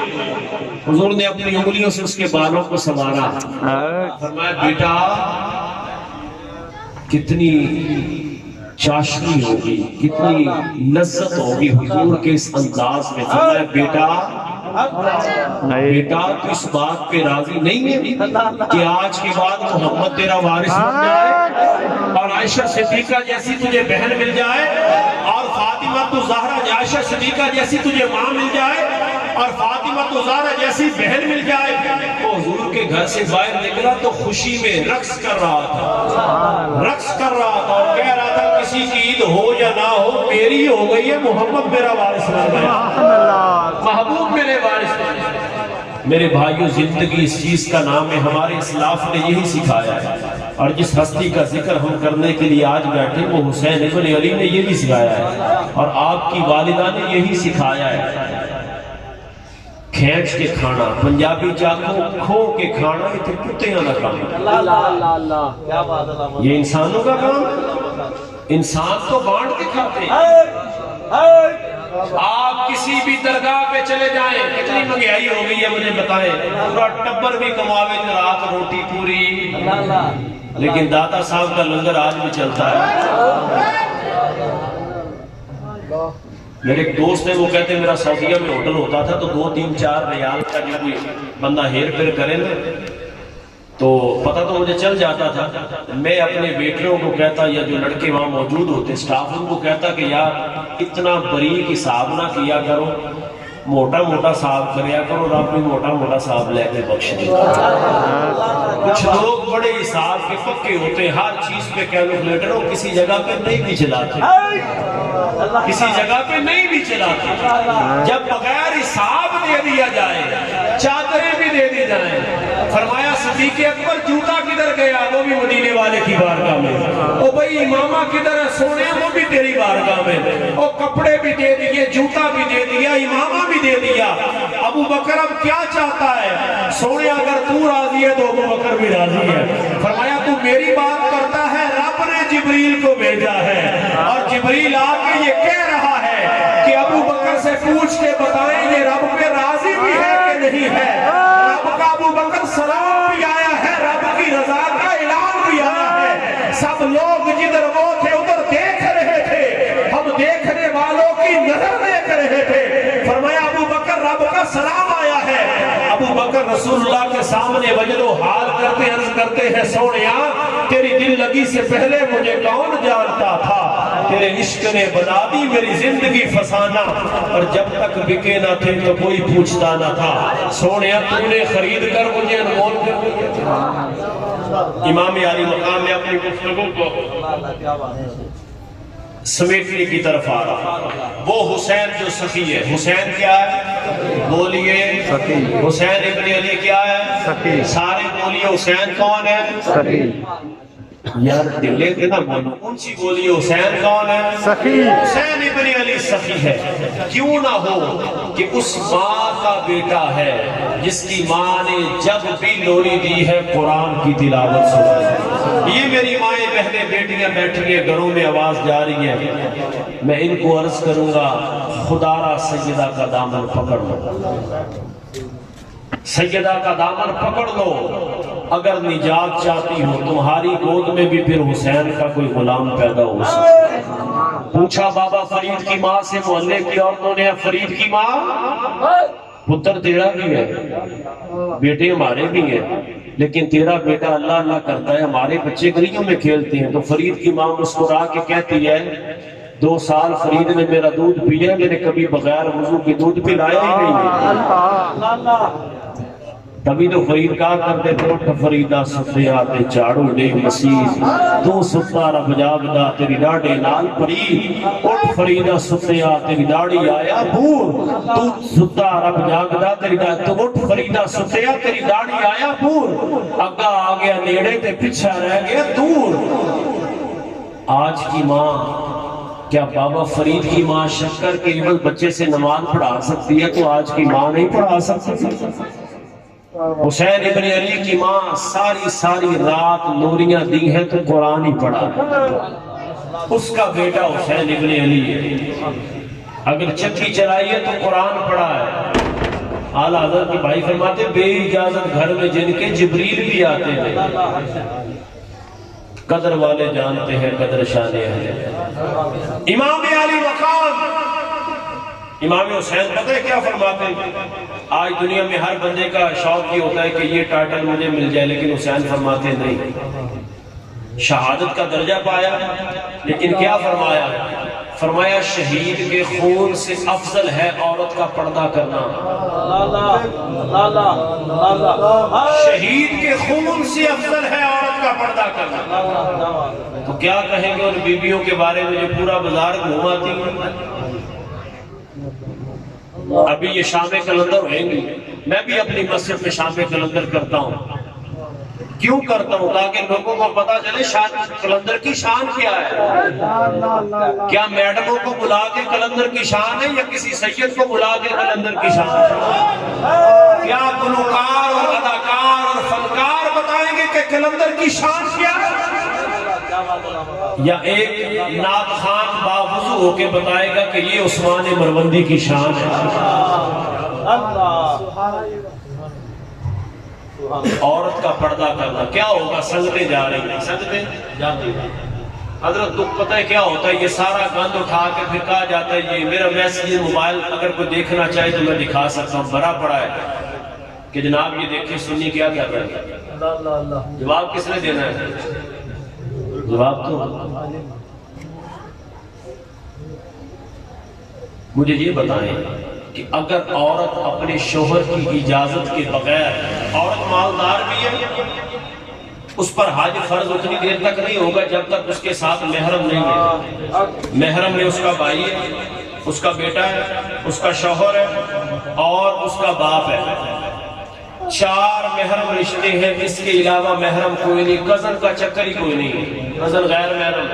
حضور نے اپنی انگلیوں سے اس کے بالوں کو سنوارا، فرمایا بیٹا کتنی چاشنی ہوگی، کتنی لذت ہوگی حضور کے اس انداز میں۔ فرمایا بیٹا تو اس بات پہ راضی نہیں ہے کہ آج کے بعد محمد تیرا وارث بن جائے اور عائشہ صدیقہ جیسی تجھے بہن مل جائے اور فاطمہ تو زہرا عائشہ صدیقہ جیسی تجھے ماں مل جائے اور فاطمہ تو زہرا جیسی بہن مل جائے؟ وہ حضور کے گھر سے باہر نکلا تو خوشی میں رقص کر رہا تھا اور کہہ رہا تھا کسی کی عید ہو یا نہ ہو میری ہو گئی ہے، محمد میرا وارث بن گیا، محبوب میرے وارث بن گیا۔ میرے بھائیو زندگی اس چیز کا نام ہے، ہمارے اسلاف نے یہی سکھایا ہے، اور جس ہستی کا ذکر ہم کرنے کے لیے آج بیٹھے وہ حسین ابن علی نے یہ بھی سکھایا ہے، اور آپ کی والدہ نے یہی سکھایا ہے۔ کھینچ کے کھانا، پنجابی چاکو کھو کے کھانا، یہ تو کتیاں نہ کھانا، یہ انسانوں کا کام، انسان تو بانٹ کے کھاتے ہیں۔ آپ کسی بھی درگاہ پہ چلے جائیں، کتنی مہنگائی ہو گئی ہے مجھے بتائیں، پورا ٹبر بھی کماوے رات روٹی پوری، لیکن داتا صاحب کا لنگر آج بھی چلتا ہے۔ میرے ایک دوست ہے وہ کہتے ہیں میرا سعودیہ میں ہوٹل ہوتا تھا تو 2-3-4 ریال کا جو کوئی بندہ ہیر پھیر کرے نا تو پتہ تو مجھے چل جاتا تھا۔ میں اپنے بیٹوں کو کہتا یا جو لڑکے وہاں موجود ہوتے سٹاف ان کو کہتا کہ یار اتنا باریک حساب نہ کیا کرو، موٹا موٹا حساب کریا کرو، رب بھی موٹا موٹا حساب لے کے بخش دے۔ کچھ لوگ بڑے حساب کے پکے ہوتے ہیں، ہر چیز پہ کیلکولیٹر ہو، کسی جگہ پہ نہیں بھی چلاتے، کسی جگہ پہ نہیں بھی چلاتے۔ جب بغیر حساب دے دیا جائے، چادریں بھی دے دی جائیں، فرمایا صدیق اکبر جوتا کدھر گیا؟ وہ بھی مدینے والے کی بارگاہ میں۔ او بھئی امامہ کدھر ہے؟ سونے وہ بھی تیری بارگاہ میں۔ او کپڑے بھی دے دیے، جوتا بھی دے دیا، امامہ بھی دے دیا۔ ابو بکر اب کیا چاہتا ہے؟ سونے اگر تو راضی ہے تو ابو بکر بھی راضی ہے۔ فرمایا تو میری بات کرتا ہے، رب نے جبریل کو بھیجا ہے اور جبریل آ کے یہ کہہ رہا ہے کہ ابو بکر سے پوچھ کے بتائیں یہ رب پہ راضی بھی ہے کہ نہیں ہے۔ رب کا ابو بکر سلام بھی آیا ہے، رب کی رضا کا اعلان بھی آیا ہے۔ سب لوگ جدھر وہ تھے ادھر دیکھ رہے تھے، ہم دیکھنے والوں کی نظر دیکھ رہے تھے۔ فرمایا ابو بکر رب کا سلام آیا ہے۔ ابو بکر رسول اللہ کے سامنے وجد و حال کرتے عرض کرتے ہیں سونیا تیری دل لگی سے پہلے مجھے کون جانتا تھا، تیرے عشق نے بنا دی میری زندگی فسانہ، اور جب تک بکے نہ تھے تو کوئی پوچھتا نہ تھا، سونیا تو نے خرید کر مجھے انمول کر دیا۔ امام علی مقام میں اپنی گفتگو کو سمیٹنے کی طرف آ رہا، وہ حسین جو سخی ہے، حسین کیا ہے؟ بولیے حسین ابن علی کیا ہے؟ سارے بولیے حسین کون ہے؟ یار دلے کے نہ بولو اونچی بولی حسین کون ہے؟
سخی
حسین ابن علی سخی ہے. کیوں نہ ہو کہ اس ماں کا بیٹا ہے جس کی ماں نے جب بھی لوری دی ہے قرآن کی تلاوت سنی. یہ میری مائیں بہنیں بیٹیاں بیٹھی ہیں گھروں میں آواز جا رہی ہے. میں ان کو عرض کروں گا خدا را سیدہ کا دامن پکڑ لو، سیدہ کا دامن پکڑ لو. اگر نجات چاہتی ہو تمہاری گود میں بھی پھر حسین کا کوئی غلام پیدا ہو سکتا ہے. پوچھا بابا فرید کی ماں سے، محلے کی عورتوں نے، فرید کی ماں پتر تیرا بھی ہے، بیٹے ہمارے بھی ہیں، لیکن تیرا بیٹا اللہ اللہ کرتا ہے، ہمارے بچے گلیوں میں کھیلتے ہیں. تو فرید کی ماں مسکرا کے کہتی ہے 2 سال فرید نے میرا دودھ پیا، میں نے کبھی بغیر وضو کے دودھ پلایا ہی نہیں. تبھی تو فرید کہا کرتے تھے اٹھ فریدہ ستے آتے جھاڑو دے مسیح، تو ستا رب جاگدا تیری ڈاڑے نال پری. اٹھ فریدہ ستے آتے تیری ڈاڑی آیا پور، تو ستا رب جاگدا تیری ڈاڑی، تو اٹھ فریدہ ستے آتے تیری ڈاڑی آیا پور. اگا آ گیا نیڑے تے پیچھے رہ گیا دور. آج کی ماں، کیا بابا فرید کی ماں شکر کے عوض بچے سے نماز پڑھا سکتی ہے تو آج کی ماں نہیں پڑھا سکتی؟ حسین ابن علی کی ماں ساری رات لوریاں دی ہیں تو قرآن ہی پڑھا. اس کا بیٹا حسین ابن علی ہے، اگر چکی چلائی ہے تو قرآن پڑھا ہے. اعلیٰ حضرت کی بھائی فرماتے بے اجازت گھر میں جن کے جبریل بھی آتے ہیں. قدر والے جانتے ہیں قدر شان ہے. امام علی مقام امام حسین پتہ ہے کیا فرماتے ہیں؟ آج دنیا میں ہر بندے کا شوق یہ ہوتا ہے کہ یہ ٹائٹل مجھے مل جائے، لیکن حسین فرماتے نہیں. شہادت کا درجہ پایا لیکن کیا فرمایا؟ فرمایا شہید کے خون سے افضل ہے عورت کا پردہ کرنا. شہید کے خون سے افضل ہے عورت کا پردہ کرنا. تو کیا کہیں گے ان بیویوں کے بارے میں جو پورا بازار گھوماتی ہیں؟ ابھی یہ شام کلندر ہوئیں گی، میں بھی اپنی مسجد میں شام کلندر کرتا ہوں. کیوں کرتا ہوں؟ تاکہ لوگوں کو پتا چلے کلندر کی شان کیا ہے. کیا میڈموں کو بلا کے کلندر کی شان ہے یا کسی سید کو بلا کے کلندر کی شان ہے؟ کیا گلوکار اور اداکار اور فنکار بتائیں گے کہ کلندر کی شان کیا ہے، یا ایک نعت خان باوضو ہو کے بتائے گا کہ یہ عثمان مروندی کی شان ہے؟ عورت کا پردہ کرنا کیا ہوگا؟ سجدے جا رہی ہیں، سجدے جاتی ہیں. حضرت دکھ پتہ ہے کیا ہوتا ہے؟ یہ سارا گند اٹھا کے پھر کہا جاتا ہے یہ میرا میسیج موبائل اگر کوئی دیکھنا چاہے تو میں دکھا سکتا ہوں، بھرا پڑا ہے کہ جناب یہ دیکھیں سنی کیا کیا کر رہے ہیں. جواب کس نے دینا ہے؟ جواب تو مجھے یہ بتائیں کہ اگر عورت اپنے شوہر کی اجازت کے بغیر، عورت مالدار بھی ہے، اس پر حج فرض اتنی دیر تک نہیں ہوگا جب تک اس کے ساتھ محرم نہیں ہے. محرم میں اس کا بھائی ہے، اس کا بیٹا ہے، اس کا شوہر ہے اور اس کا باپ ہے. 4 محرم رشتے ہیں، اس کے علاوہ محرم کوئی نہیں. کزن کا چکر ہی کوئی نہیں، کزن غیر محرم،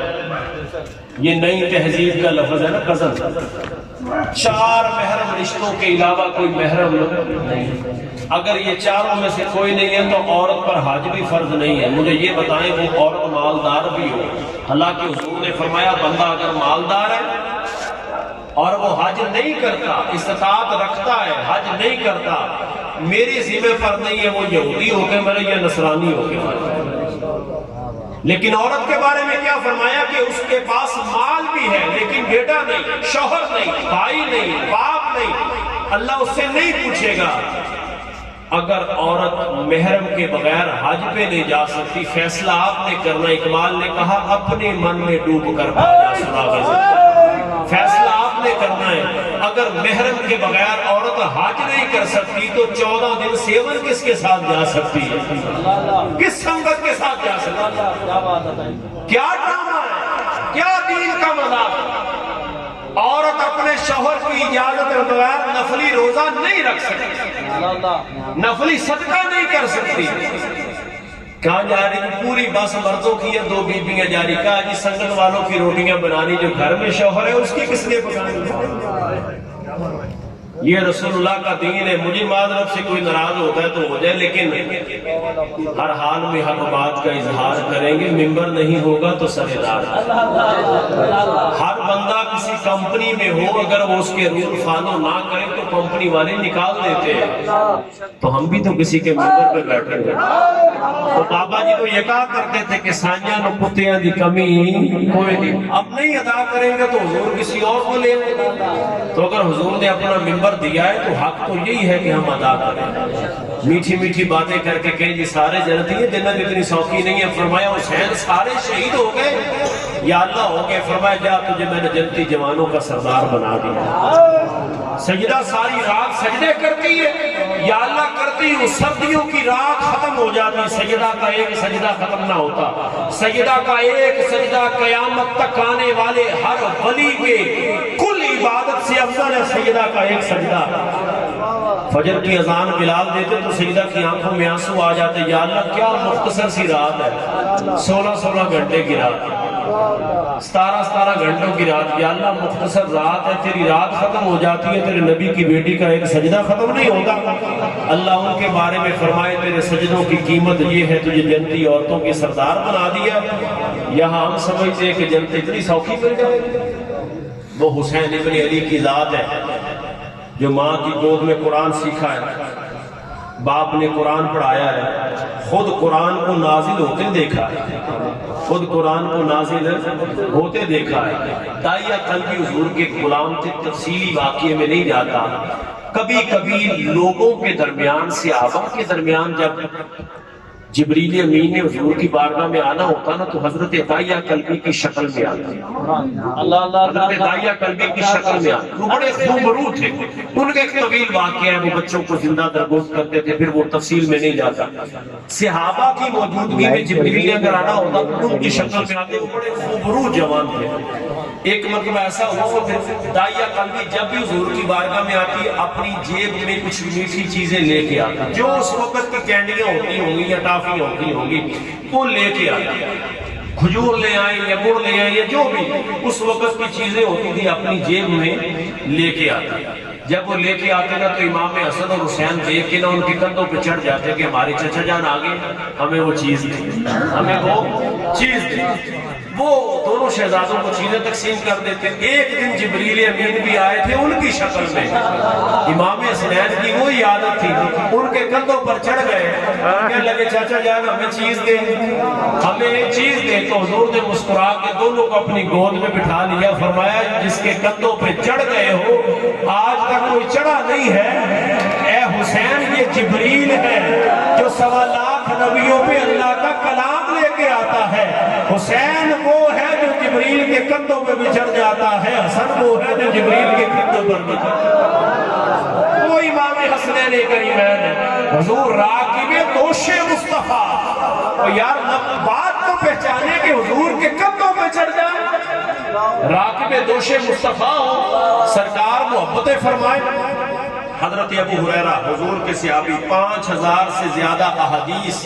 یہ نئی تہذیب کا لفظ ہے نا کزن. 4 محرم رشتوں کے علاوہ کوئی محرم نہیں. اگر یہ چاروں میں سے کوئی نہیں ہے تو عورت پر حج بھی فرض نہیں ہے. مجھے یہ بتائیں وہ عورت مالدار بھی ہو. حالانکہ حضور نے فرمایا بندہ اگر مالدار ہے اور وہ حج نہیں کرتا، استطاعت رکھتا ہے، حج نہیں کرتا، میری ذمہ پر نہیں ہے وہ یہودی ہو کے مرے یا نصرانی ہو کے مرے. لیکن عورت کے بارے میں کیا فرمایا کہ اس کے پاس مال بھی ہے لیکن بیٹا نہیں، شوہر نہیں، بھائی نہیں، باپ نہیں. اللہ اس سے نہیں پوچھے گا. اگر عورت محرم کے بغیر حج پہ نہیں جا سکتی، فیصلہ آپ نے کرنا. اقبال نے کہا اپنے من میں ڈوب کر فیصلہ آپ نے کرنا ہے. اگر محرم کے بغیر عورت حج نہیں کر سکتی تو 14 دن سیون کس کے ساتھ جا سکتی ہے؟ کس سنگت کے ساتھ جا سکتی ہے؟ کیا ڈرامہ ہے، کیا دین کا مذاق ہے. عورت اپنے شوہر کی اجازت کے بغیر نفلی روزہ نہیں رکھ سکتی، نفلی صدقہ نہیں کر سکتی. کہاں جا رہی تھی؟ پوری بس مردوں کی ہے، 2 بیویاں جا رہی. کہا جی سنگت والوں کی روٹیاں بنانی، جو گھر میں شوہر ہے اس کی کس نے پکانی؟ یہ رسول اللہ کا دین ہے. مجھے معذرت سے کوئی ناراض ہوتا ہے تو ہو جائے، لیکن ہر حال میں حق بات کا اظہار کریں گے. ممبر نہیں ہوگا تو سرےدار. ہر بندہ کسی کمپنی میں ہو، اگر وہ اس کے رول فالو نہ کرے تو کمپنی والے نکال دیتے ہیں. تو ہم بھی تو کسی کے ممبر پہ بیٹھے ہیں. تو بابا جی تو یہ کہا کرتے تھے کہ سانیاں نو کتیاں دی کمی کوئی نہیں. اب نہیں ادا کریں گے تو حضور کسی اور کو لے لیں. تو اگر حضور نے اپنا ممبر دیا ہے تو حق تو یہی ہے کہ ہم ادا کریں. میٹھی میٹھی باتیں کر کے کہیں جی سارے جنتی ہیں، جنت اتنی سوکھی نہیں ہے. فرمایا حسین سارے شہید ہو گئے یا اللہ ہو گئے؟ فرمایا جا تجھے میں نے جنتی جوانوں کا سردار بنا دیا. سجدہ ساری رات سجدے کرتی ہے یا اللہ کرتی ہوں. سردیوں کی رات ختم ہو جاتی، سجدہ کا ایک سجدہ ختم نہ ہوتا. سجدہ کا ایک سجدہ قیامت تک آنے والے ہر ولی کے کل عبادت سے افضل ہے سجدہ کا ایک سجدہ. فجر کی اذان بلال دیتے تو سجدہ کی آنکھوں میں آنسو آ جاتے. یا اللہ کیا مختصر سی رات ہے، 16 گھنٹے کی رات، 17 گھنٹوں کی رات. یا اللہ مختصر رات ہے، تیری رات ختم ہو جاتی ہے، تیرے نبی کی بیٹی کا ایک سجدہ ختم نہیں ہوتا. اللہ ان کے بارے میں فرمائے تیرے سجدوں کی قیمت یہ ہے، تجھے جنتی عورتوں کے سردار بنا دیا. یہاں ہم سمجھتے ہیں کہ جنت اتنی سوکھی مل جائے. وہ حسین ابن علی کی ذات ہے جو ماں کی گود میں قرآن سیکھا ہے، باپ نے قرآن پڑھایا ہے، خود قرآن کو نازل ہوتے دیکھا ہے، خود قرآن کو نازل ہوتے دیکھا ہے. داعیہ قلبی حضور کے غلام تھے. تفصیلی واقعے میں نہیں جاتا. کبھی کبھی لوگوں کے درمیان، صحابہ کے درمیان جب جبریل امین نے حضور کی بارگاہ میں آنا ہوتا نا تو حضرت داعیہ قلبی کی شکل میں آتا. حضرت داعیہ قلبی کی شکل میں آتا. وہ بڑے خوبرو تھے. ان کا ایک طویل واقعہ ہے، وہ بچوں کو زندہ درگوشت کرتے تھے، پھر وہ تفصیل میں نہیں جاتا. صحابہ کی موجودگی میں جبریل نے اگر آنا ہوتا تو ان کی شکل میں آتے. وہ بڑے خوبرو جوان تھے. ایک مرتبہ ایسا ہوا پھر داعیہ قلبی جب بھی حضور کی بارگاہ میں آتی اپنی جیب میں کچھ میٹھی چیزیں لے کے آتا، جو اس وقت کی کینڈیاں ہوتی ہوں گی یا ٹافی ہوتی ہوں گی وہ لے کے آتا. کھجور لے آئے یا گڑ لے آئے یا جو بھی اس وقت کی چیزیں ہوتی تھی اپنی جیب میں لے کے آتا. جب وہ لے کے آتے نا تو امام حسن اور حسین دیکھ کے نا ان کے کندھوں پہ چڑھ جاتے کہ ہمارے چچا جان آگے، ہمیں وہ چیز دی، ہمیں وہ چیز دی. وہ دونوں شہزادوں کو چیزیں تقسیم کر دیتے. ایک دن جبریل امین بھی آئے تھے ان کی شکل میں. امام حسنین کی وہی عادت تھی، ان کے کندھوں پر چڑھ گئے، کہنے لگے چاچا جان ہمیں چیز دے، ہمیں چیز دے. تو حضور نے مسکرا کے دونوں کو اپنی گود میں بٹھا لیا. فرمایا جس کے کندھوں پہ چڑھ گئے ہو آج تک کوئی چڑھا نہیں ہے. اے حسین یہ جبریل ہے جو 1.25 لاکھ نبیوں پہ اللہ کا کلام لے کے آتا ہے. حسین وہ ہے جو جبریل کے کندھوں پہ بھی چڑھ جاتا ہے. حسن وہ ہے جو جبریل کے کندھوں پر بھی چڑھ جاتا ہے. وہ امام حسنین کریمین ہے. حضور راکب دوش مصطفیٰ. اور یار بات تو پہچانے کہ حضور کے کندھوں پہ چڑھ جائے. راکب دوش مصطفیٰ ہو، سرکار محبتیں فرمائے. حضرت ابو ہریرہ حضور کے صحابی، 5000 سے زیادہ احادیث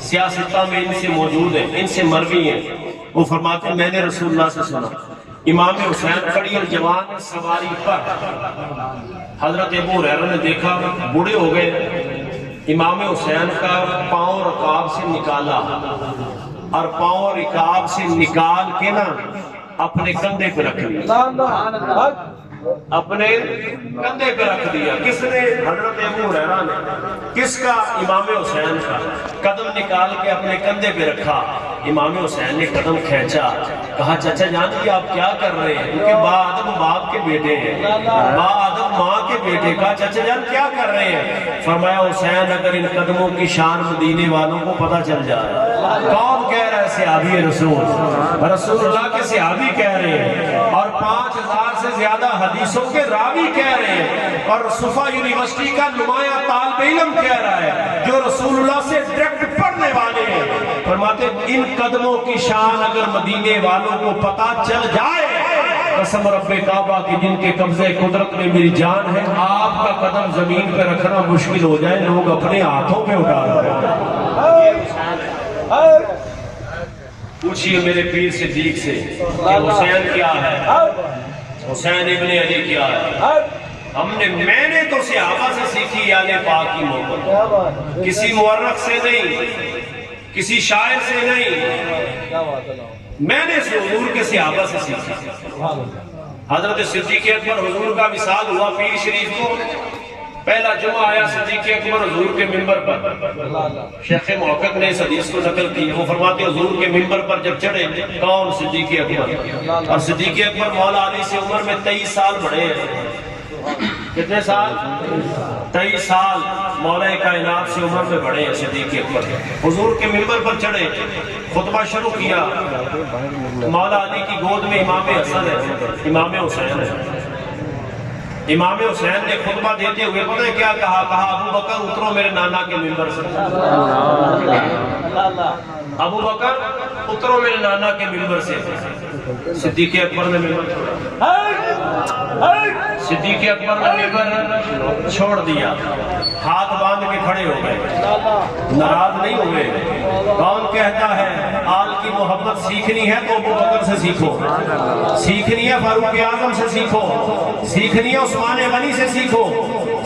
سیاستہ میں ان سے موجود ہیں، ان سے مروی ہیں. وہ فرماتے ہیں میں نے رسول اللہ سے سنا امام حسین کھڑی اور جوان سواری پر. حضرت ابو ہریرہ نے دیکھا بوڑھے ہو گئے. امام حسین کا پاؤں رکاب سے نکالا اور پاؤں رکاب سے نکال کے نا اپنے کندھے پہ رکھ لیا. اپنے کندھے پہ رکھ دیا. کس نے؟ حضرت ابو ہریرہ نے. کس کا؟ امام حسین کا. قدم نکال کے اپنے کندھے پہ رکھا. امام حسین نے قدم کھینچا، کہا چچا جان کہ آپ کیا کر رہے ہیں؟ کیونکہ با ادب باپ کے بیٹے ہیں، با ادب ماں کے بیٹے. کہا چچا جان کیا کر رہے ہیں؟ فرمایا حسین اگر ان قدموں کی شان مدینے والوں کو پتہ چل جائے. کون کہہ رہا ہے؟ صحابی رسول اللہ کے صحابی کہہ رہے ہیں اور 5000 سے زیادہ حدیثوں کے راوی کہہ رہے ہیں. اور صفا یونیورسٹی کا نمایاں طالب علم کہہ رہا ہے جو رسول اللہ سے ڈائریکٹ پڑھنے والے ہیں. فرماتے ان قدموں کی شان اگر مدینے والوں کو پتہ چل جائے، قسم رب کعبہ کی جن کے قبضے قدرت میں میری جان ہے، آپ کا قدم زمین پہ رکھنا مشکل ہو جائے، لوگ اپنے ہاتھوں پہ اٹھا رہے ہیں. پوچھئے میرے پیر صدیق سے کہ حسین کیا ہے، حسین ابن علی کیا ہے؟ میں نے تو صحابہ سے سیکھی یعنی پاک کی محبت، کسی مورخ سے نہیں، کسی شاعر سے نہیں، میں نے حضور کے صحابہ سے سیکھی۔ حضرت صدیق اکبر حضور کا وصال ہوا پیر شریف کو، پہلا جمعہ آیا صدیق اکبر حضور کے منبر پر، شیخ محقق نے اس حدیث کو نقل کی، وہ فرماتے حضور کے منبر پر جب چڑھے، کون؟ صدیق اکبر، اور صدیق اکبر مولا علی سے عمر میں 23 سال بڑے ہیں۔ کتنے سال؟ 23 سال مولا کائنات سے عمر میں بڑے ہیں صدیق اکبر۔ حضور کے منبر پر چڑھے، خطبہ شروع کیا، مولا علی کی گود میں امام حسن ہے، امام حسین ہے۔ امام حسین نے خطبہ دیتے ہوئے پتہ ہے کیا کہا؟ کہا ابو بکر اترو میرے نانا کے منبر سے، ابو بکر اترو میرے نانا کے منبر سے۔ صدیق اکبر نے منبر چھوڑا، صدیق اکبر نے منبر چھوڑ دیا، ہاتھ باندھ کے کھڑے ہو گئے، ناراض نہیں ہوئے۔ کون کہتا ہے آل کی محبت سیکھنی ہے تو ابو بکر سے سیکھو، سیکھنی ہے فاروق اعظم سے سیکھو، سیکھنی ہے عثمان غنی سے سیکھو،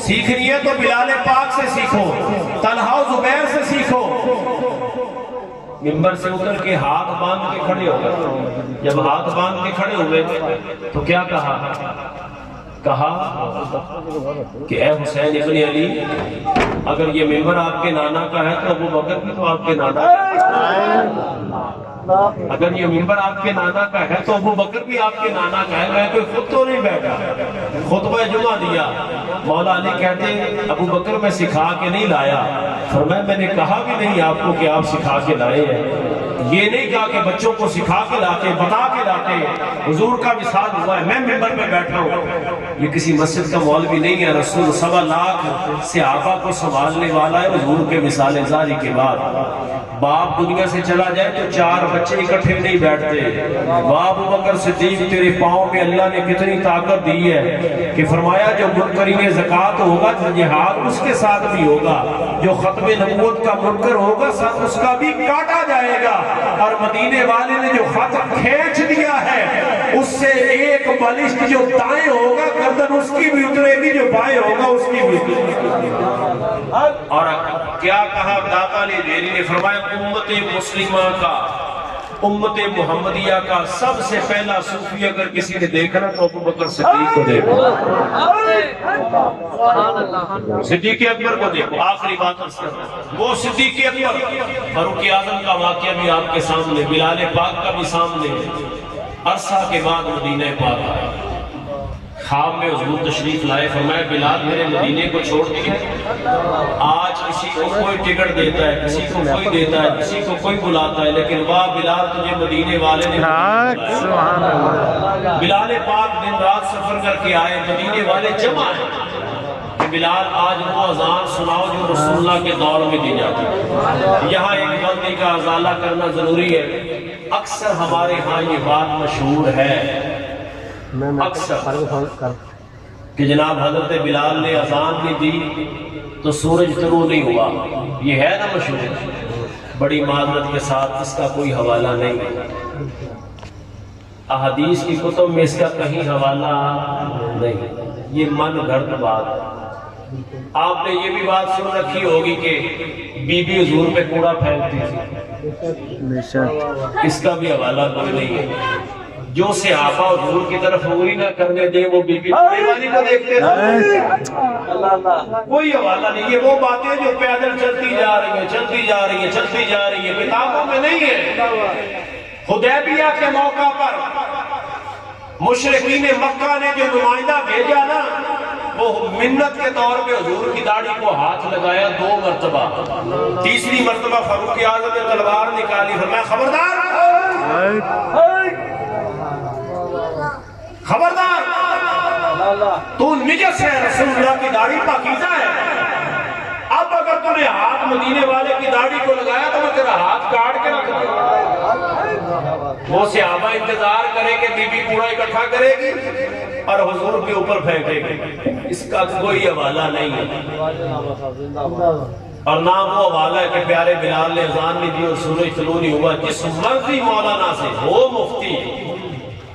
سیکھنی ہے تو بلال پاک سے سیکھو، طلحہ و زبیر سے سیکھو۔ منبر سے اتر کے ہاتھ باندھ کے کھڑے ہو گئے، جب ہاتھ باندھ کے کھڑے ہوئے تو کیا کہا؟ کہا کہ اے حسین ابن علی، اگر یہ منبر آپ کے نانا کا ہے تو ابو بکر بھی تو آپ کے نانا کا ہے، اگر یہ منبر آپ کے نانا کا ہے تو ابو بکر بھی آپ کے نانا کا ہے، میں کوئی خود تو نہیں بیٹھا، خطبہ جمعہ دیا۔ مولا علی کہتے ہیں ابو بکر میں سکھا کے نہیں لایا، فرمایا میں نے کہا بھی نہیں آپ کو کہ آپ سکھا کے لائے ہیں، یہ نہیں کہا کہ بچوں کو سکھا کے لاتے، بتا کے لاتے، حضور کا وصال ہوا ہے میں منبر میں بیٹھا ہوں۔ یہ کسی مسجد کا مولوی نہیں ہے، رسول 1.25 لاکھ صحابہ کو سنبھالنے والا ہے حضور کے وصال زاری کے بعد۔ باپ دنیا سے چلا جائے تو 4 بچے اکٹھے نہیں بیٹھتے۔ ابو بکر صدیق تیرے پاؤں میں اللہ نے کتنی طاقت دی ہے کہ فرمایا جو منکرین زکوٰۃ ہوگا جہاد اس کے ساتھ بھی ہوگا، جو ختم نبوت کا منکر ہوگا ساتھ اس کا بھی کاٹا جائے گا، اور مدینے والے نے جو خط کھینچ دیا ہے اس سے ایک بالشت جو دائیں ہوگا گردن اس کی بھی اترے گی، جو بائیں ہوگا اس کی بھی اترے گی۔ اور کیا کہا داتا علی حجویری نے؟ فرمایا امت مسلمہ کا، امت محمدیہ کا سب سے پہلا صوفی اگر کسی نے دیکھنا تو ابو بکر صدیق کو دیکھو، صدیق اکبر کو دیکھو۔ آخری بات وہ صدیق اکبر، فاروق اعظم کا واقعہ بھی آپ کے سامنے، بلال پاک کا بھی سامنے، عرصہ کے بعد مدینہ پاک آئے، خواب میں حضور تشریف لائے، فرمایا بلال میرے مدینے کو چھوڑ دیے، آج کسی کو کوئی ٹکٹ دیتا ہے، کسی کو کوئی دیتا ہے، کسی کو کوئی بلاتا ہے، لیکن واہ بلال تجھے مدینے والے نے بلال پاک دن رات سفر کر کے آئے، مدینے والے جمع ہیں کہ بلال آج وہ اذان سناؤ جو رسول اللہ کے دور میں دی جاتی ہے۔ یہاں ایک بندے کا ازالہ کرنا ضروری ہے۔ اکثر ہمارے ہاں یہ بات مشہور ہے اکثر کہ جناب حضرت بلال نے اذان نہیں دی تو سورج طلوع نہیں ہوا، یہ ہے نا مشہور۔ بڑی معذرت کے ساتھ اس کا کوئی حوالہ نہیں، احادیث کی کتب میں اس کا کہیں حوالہ نہیں، یہ من گھڑت بات ہے۔ آپ نے یہ بھی بات سن رکھی ہوگی کہ بی بی حضور پہ کوڑا پھینکتی تھی، اس کا بھی حوالہ کوئی نہیں ہے۔ جو صحابہ حضور کی طرف انگلی نہ کرنے دیں وہ بی بی والی کو دیکھتے تھے، کوئی حوالہ نہیں۔ یہ وہ باتیں جو پیدل چلتی جا رہی ہیں، چلتی جا رہی ہیں، چلتی جا رہی ہیں، کتابوں میں نہیں ہے۔ حدیبیہ کے موقع پر مشرکین مکہ نے جو نمائندہ بھیجا نا، وہ منت کے طور پہ حضور کی داڑھی کو ہاتھ لگایا 2 مرتبہ، تیسری مرتبہ فاروق اعظم نے تلوار نکالی، فرمایا خبردار خبردار، تو نجس ہے، رسول اللہ کی داڑھی پاکیزہ ہے، اب اگر تو نے ہاتھ مدینے والے کی داڑھی کو لگایا تو میں تیرا ہاتھ کاٹ کے رکھ دوں۔ وہ صحابہ انتظار کرے کہ بی بی کوڑا اکٹھا کرے گی اور حضور کے اوپر پھینکے گی، اس کا کوئی حوالہ نہیں ہے۔ اور نہ وہ حوالہ ہے کہ پیارے بلال نے اذان نہیں دی اور سورج طلوع نہیں ہوا. جس مرضی مولانا سے ہو مفتی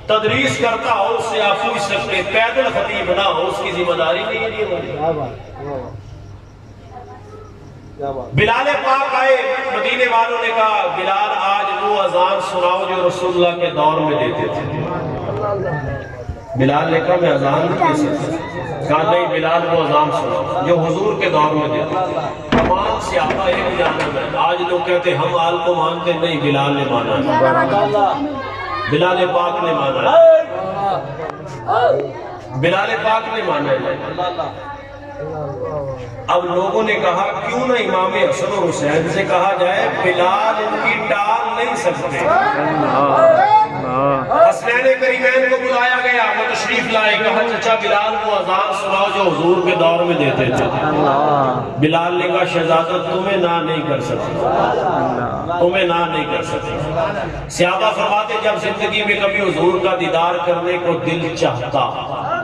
تدریس کرتا ہو اس سے آپ پوچھ سکتے, پیدل خطیب نہ ہو اس کی ذمہ داری نہیں ہے. بلال پاک آئے, مدینے والوں نے کہا بلال آج وہ اذان سناؤ جو رسول اللہ کے دور میں دیتے تھے. بلال نے کہا میں اذان نہیں دے سکتا. کہا نہیں بلال وہ اذان سناؤ جو حضور کے دور میں دیتے تھے. تمام صحابہ ایک جانب ہے. آج لوگ کہتے ہم آل کو مانتے نہیں, بلال نے مانا ہے, بلال پاک نے مانا ہے, بلال پاک نے مانا ہے. اب لوگوں نے کہا کیوں نہ امام حسن و حسین سے کہا جائے بلال ان کی ٹال نہیں سکتے. حسنین کریمین کو بلایا گیا, وہ تشریف لائے, کہا چچا بلال کو اذان سناؤ جو حضور کے دور میں دیتے تھے. بلال نے کہا شہزادہ تمہیں نہ نہیں کر سکتے, تمہیں نہ نہیں کر سکتے. صحابہ فرماتے جب زندگی میں کبھی حضور کا دیدار کرنے کو دل چاہتا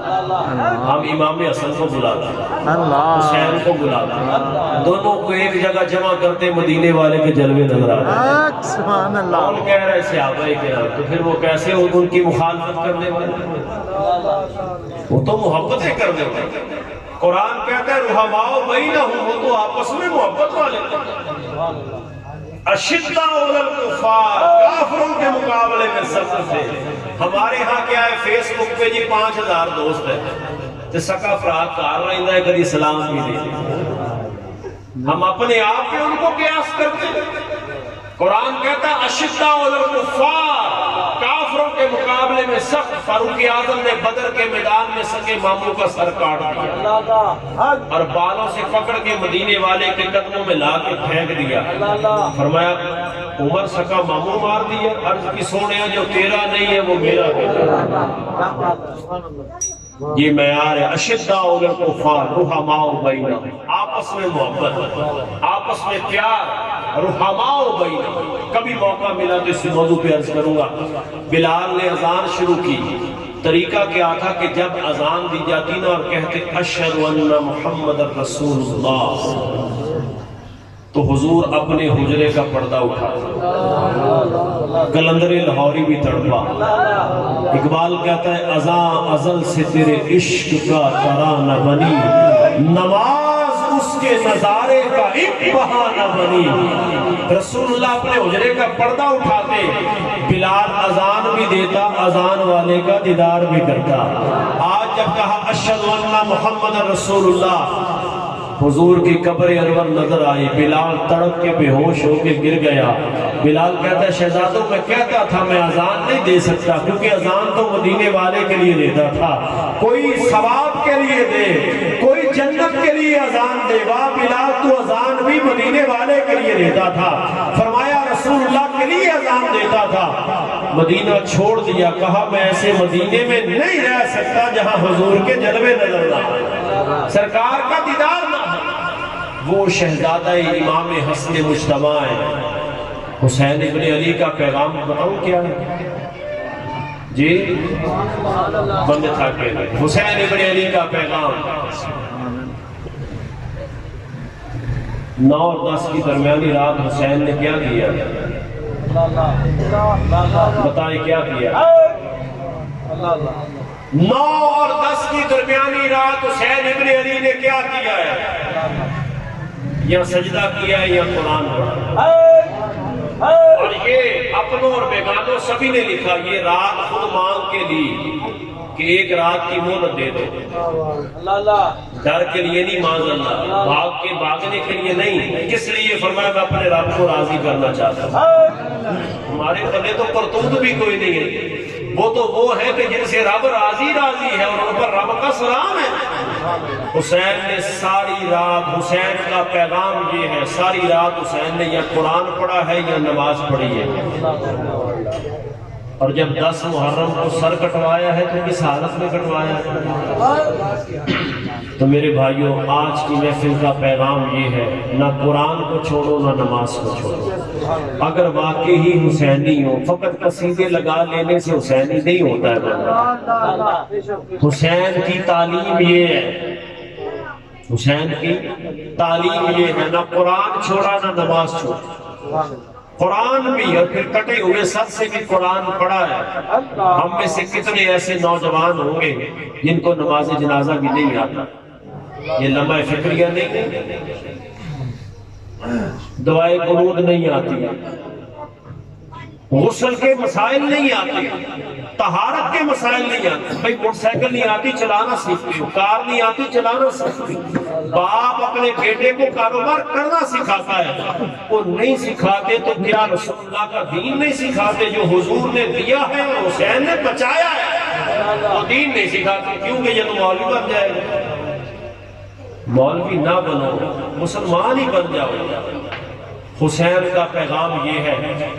ہم امام حسن کو بلاتے, حسین کو بلاتے, دونوں کو ایک جگہ جمع کرتے, مدینے والے کے جلوے نظر آتے. سبحان اللہ. کون کہہ رہے صحابہ کرام, تو پھر وہ کیسے ان کی مخالفت کرنے والے, وہ تو محبتیں کرنے والے. قرآن کہتا ہے رحماء بینہم, وہ تو آپس میں محبت والے. اشداء علی الکفار, کافروں کے مقابلے میں سخت تھے. ہمارے ہاں کیا ہے, فیس بک پہ جی 5000 دوست ہیں, تو سکا فراق کار رہا ہے, کدی سلام بھی نہیں. ہم اپنے آپ پہ ان کو قیاس کرتے ہیں. قرآن کہتا ہے اشداء علی الکفار, کافروں کے مقابلے میں سخت. فاروق اعظم نے بدر کے میدان میں سکے ماموں کا سر کاٹ دیا اور بالوں سے پکڑ کے مدینے والے کے قدموں میں لا کے پھینک دیا. فرمایا عمر سکا ماموں مار دیا. عرض کی سونے جو تیرا نہیں ہے وہ میرا ہے. یہ معیار ہے. اشداء علی الکفار رحماء بینہم, آپس میں محبت, آپس میں پیار. رحماء بینہم. کبھی موقع ملا تو اس موضوع پہ عرض کروں گا. بلال نے اذان شروع کی, طریقہ کیا تھا کہ جب اذان دی جاتی نا اور کہتے اشہد ان محمد رسول اللہ, تو حضور اپنے حجرے کا پردہ اٹھاتا. قلندر لاہوری بھی تڑپا. اقبال کہتا ہے اذان ازل سے تیرے عشق کا ترانہ بنی, نماز اس کے نظارے کا ایک بہانہ بنی. رسول اللہ اپنے حجرے کا پردہ اٹھاتے, بلال اذان بھی دیتا, اذان والے کا دیدار بھی کرتا. آج جب کہا اشہد ان محمد رسول اللہ, حضور کی قبر انور نظر آئی, بلال تڑپ کے بے ہوش ہو کے گر گیا. بلال کہتا ہے شہزادوں میں کہتا تھا میں اذان نہیں دے سکتا, کیونکہ اذان تو مدینے والے کے لیے دیتا تھا. کوئی ثواب کے لیے دے, کوئی جنت کے لیے اذان دے. واہ بلال تو اذان بھی مدینے والے کے لیے دیتا تھا. فرمایا رسول اللہ کے لیے اذان دیتا تھا, مدینہ چھوڑ دیا. کہا میں ایسے مدینے میں نہیں رہ سکتا جہاں حضور کے جلوے نظر نہ آئے, سرکار کا دیدار نہ. وہ شہزادہ امام حسن مجتبی ہے, حسین ابن علی کا پیغام بتاؤں کیا ہے جی, بندے تھا کہ حسین ابن علی کا پیغام 9 اور 10 کی درمیانی رات حسین نے کیا کیا, بتائیں کیا کیا. 9 اور 10 کی درمیانی رات حسین ابن علی نے کیا کیا ہے, یا سجدہ کیا ہے یا قرآن پڑھا. اور یہ اپنوں اور بیگانوں سبھی نے لکھا, یہ رات خود مانگ کے لی کہ ایک رات کی مہلت دے دو. ڈر کے لیے نہیں, معاذ اللہ, بھاگ کے بھاگنے کے لیے نہیں. کس لیے فرمایا میں اپنے رب کو راضی کرنا چاہتا ہوں. ہمارے پلے تو کرتوت بھی کوئی نہیں ہے, وہ تو وہ ہے کہ جن سے رب راضی راضی ہے اور ان پر رب کا سلام ہے. حسین نے ساری رات, حسین کا پیغام یہ ہے, ساری رات حسین نے یا قرآن پڑھا ہے یا نماز پڑھی ہے. اور جب 10 محرم کو سر کٹوایا ہے تو کس حالت میں کٹوایا ہے. تو میرے بھائیوں آج کی محفل کا پیغام یہ ہے, نہ قرآن کو چھوڑو نہ نماز کو چھوڑو. اگر واقعی حسینی ہو, فقط قصیدے لگا لینے سے حسینی نہیں ہوتا ہے بندہ. حسین کی تعلیم یہ ہے, حسین کی تعلیم یہ ہے، نہ قرآن چھوڑا نہ نماز چھوڑا، قرآن بھی اور پھر کٹے ہوئے سر سے بھی قرآن پڑھا ہے۔ ہم میں سے کتنے ایسے نوجوان ہوں گے جن کو نماز جنازہ بھی نہیں آتا؟ یہ لمحہ فکریہ نہیں ہے، دعائے قنوت نہیں آتی، غسل کے مسائل نہیں آتے، طہارت کے مسائل نہیں آتے۔ بھائی موٹر سائیکل نہیں آتی چلانا سیکھتے ہو، کار نہیں آتی چلانا سیکھتے ہو۔ باپ اپنے بیٹے کو کاروبار کرنا سکھاتا ہے، وہ نہیں سکھاتے تو کیا رسول اللہ کا دین نہیں سکھاتے جو حضور نے دیا ہے اور حسین نے بچایا ہے؟ وہ دین نہیں سکھاتے، کیونکہ یہ تو مولوی بن جائے گا۔ مولوی نہ بنو، مسلمان ہی بن جاؤ۔ حسین کا پیغام یہ ہے،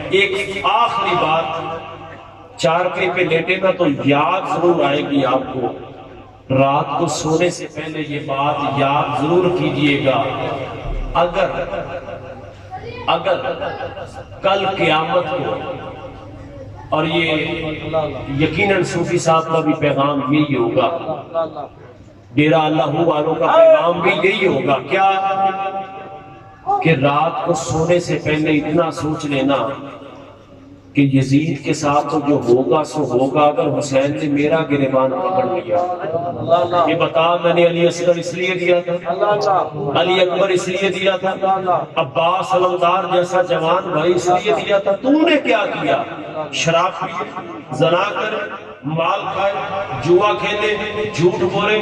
ایک آخری بات، چارپائی پہ لیٹے نا تو یاد ضرور آئے گی آپ کو، رات کو سونے سے پہلے یہ بات یاد ضرور کیجئے گا، اگر کل قیامت کو، اور یہ یقیناً صوفی صاحب کا بھی پیغام یہی ہوگا، ڈیرہ اللہ والوں کا پیغام بھی یہی ہوگا، کیا کہ رات کو سونے سے پہلے اتنا سوچ لینا کہ یزید کے ساتھ تو جو ہوگا سو ہوگا، اگر حسین نے میرا گریبان پکڑ لیا، یہ بتا میں نے علی اصغر اس لیے دیا تھا، علی اکبر اس لیے دیا تھا، عباس علمدار جیسا جوان بھائی اس لیے دیا تھا، تو نے کیا کیا؟ شراب پیے، زنا کرے، مال کھائے، جوا کھیلے، جھوٹ بولے،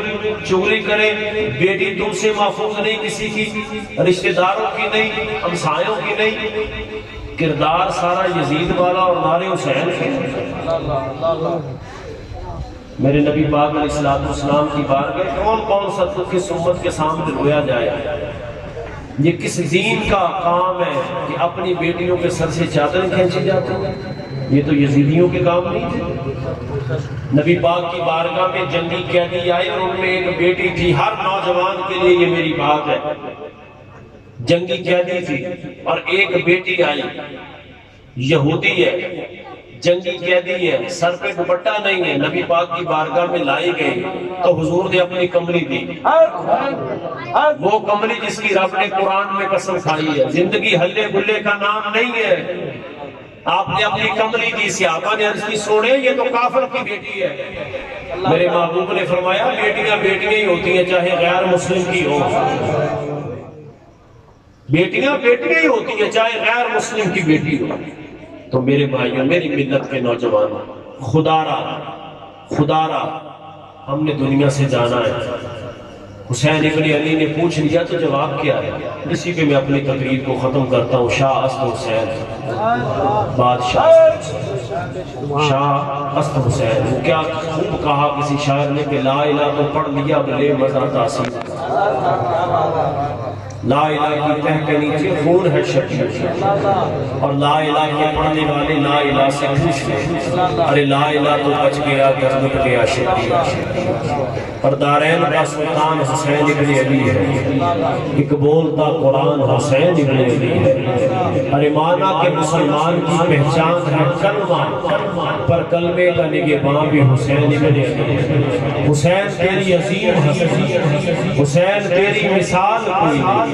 چغلی کرے، بیٹی تم سے محفوظ نہیں کسی کی، رشتہ داروں کی نہیں، ہمسایوں کی نہیں، کردار سارا یزید والا اور نعرے حسین کے۔ میرے نبی پاک علیہ السلام کی بارگاہ کون سا دکھ اس امت کے سامنے رویا جائے؟ یہ کس دین کا کام ہے کہ اپنی بیٹیوں کے سر سے چادر کھینچی جاتی ہے؟ یہ تو یزیدیوں کے کام نہیں تھے۔ نبی پاک کی بارگاہ میں جنگی قیدی آئے اور ان میں ایک بیٹی تھی، ہر نوجوان کے لیے یہ میری بات ہے، جنگی قیدی تھی اور ایک بیٹی آئی، یہودی ہے، جنگی قیدی ہے، سر پہ دوپٹہ نہیں ہے، نبی پاک کی بارگاہ میں لائی گئی تو حضور نے اپنی کملی دی، وہ کملی جس کی رب نے قرآن میں قسم کھائی ہے، زندگی ہلے گلے کا نام نہیں ہے، آپ نے اپنی کملی دی۔ صحابہ نے عرض کی سونے یہ تو کافر کی بیٹی ہے، میرے محبوب نے فرمایا بیٹیاں بیٹیاں ہی ہوتی ہیں چاہے غیر مسلم کی ہو، بیٹیاں بیٹیاں ہی ہوتی ہیں چاہے غیر مسلم کی بیٹی ہو۔ تو میرے بھائیوں، میری ملت کے نوجوانوں، خدا را ہم نے دنیا سے جانا ہے۔ حسین ابن علی نے پوچھ لیا تو جواب کیا ہے؟ اسی پہ میں اپنی تقریر کو ختم کرتا ہوں۔ شاہ اسد حسین، بادشاہ شاہ اسد حسین، وہ کیا خوب کہا کسی شاعر نے کہ لا الہ تو پڑھ لیا بلے مزہ تاثیر، لا الہ کی تہ کے نیچے خون ہے شبیر، اور لا الہ کے پڑھنے والے لا الہ سے خوش ہیں، ارے لا الہ تو بچ گیا گردت گیا شبیر۔ اور دارین کا سلطان حسین ابن علی ہے، ایک بولتا قرآن حسین ابن علی ہے، ارے مانا کہ مسلمان کی پہچان ہے کلمہ، پر کلمے کا نگہباں بھی حسین ابن علی ہے۔ حسین تیری عظیم ہستی، حسین تیری مثال کوئی نہیں،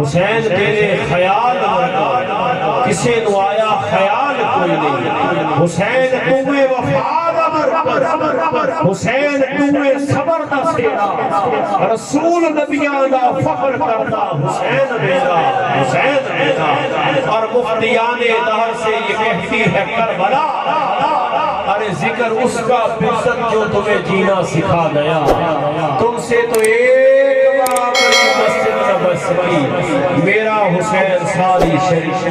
حسین تیرے خیال مرد کسے نو آیا خیال کوئی نہیں، حسین تمہیں وفاد حسین تمہیں صبر دا سیرا، رسول نبیان دا فخر کرتا حسین میرا، حسین میرا۔ اور مفتیان دہر سے یہ کہتی ہے کربلا، ارے ذکر اس کا بعزت جو تمہیں جینا سکھا گیا، تم سے تو ایک بار مسجد نہ بس گئی، میرا حسین ساری شریف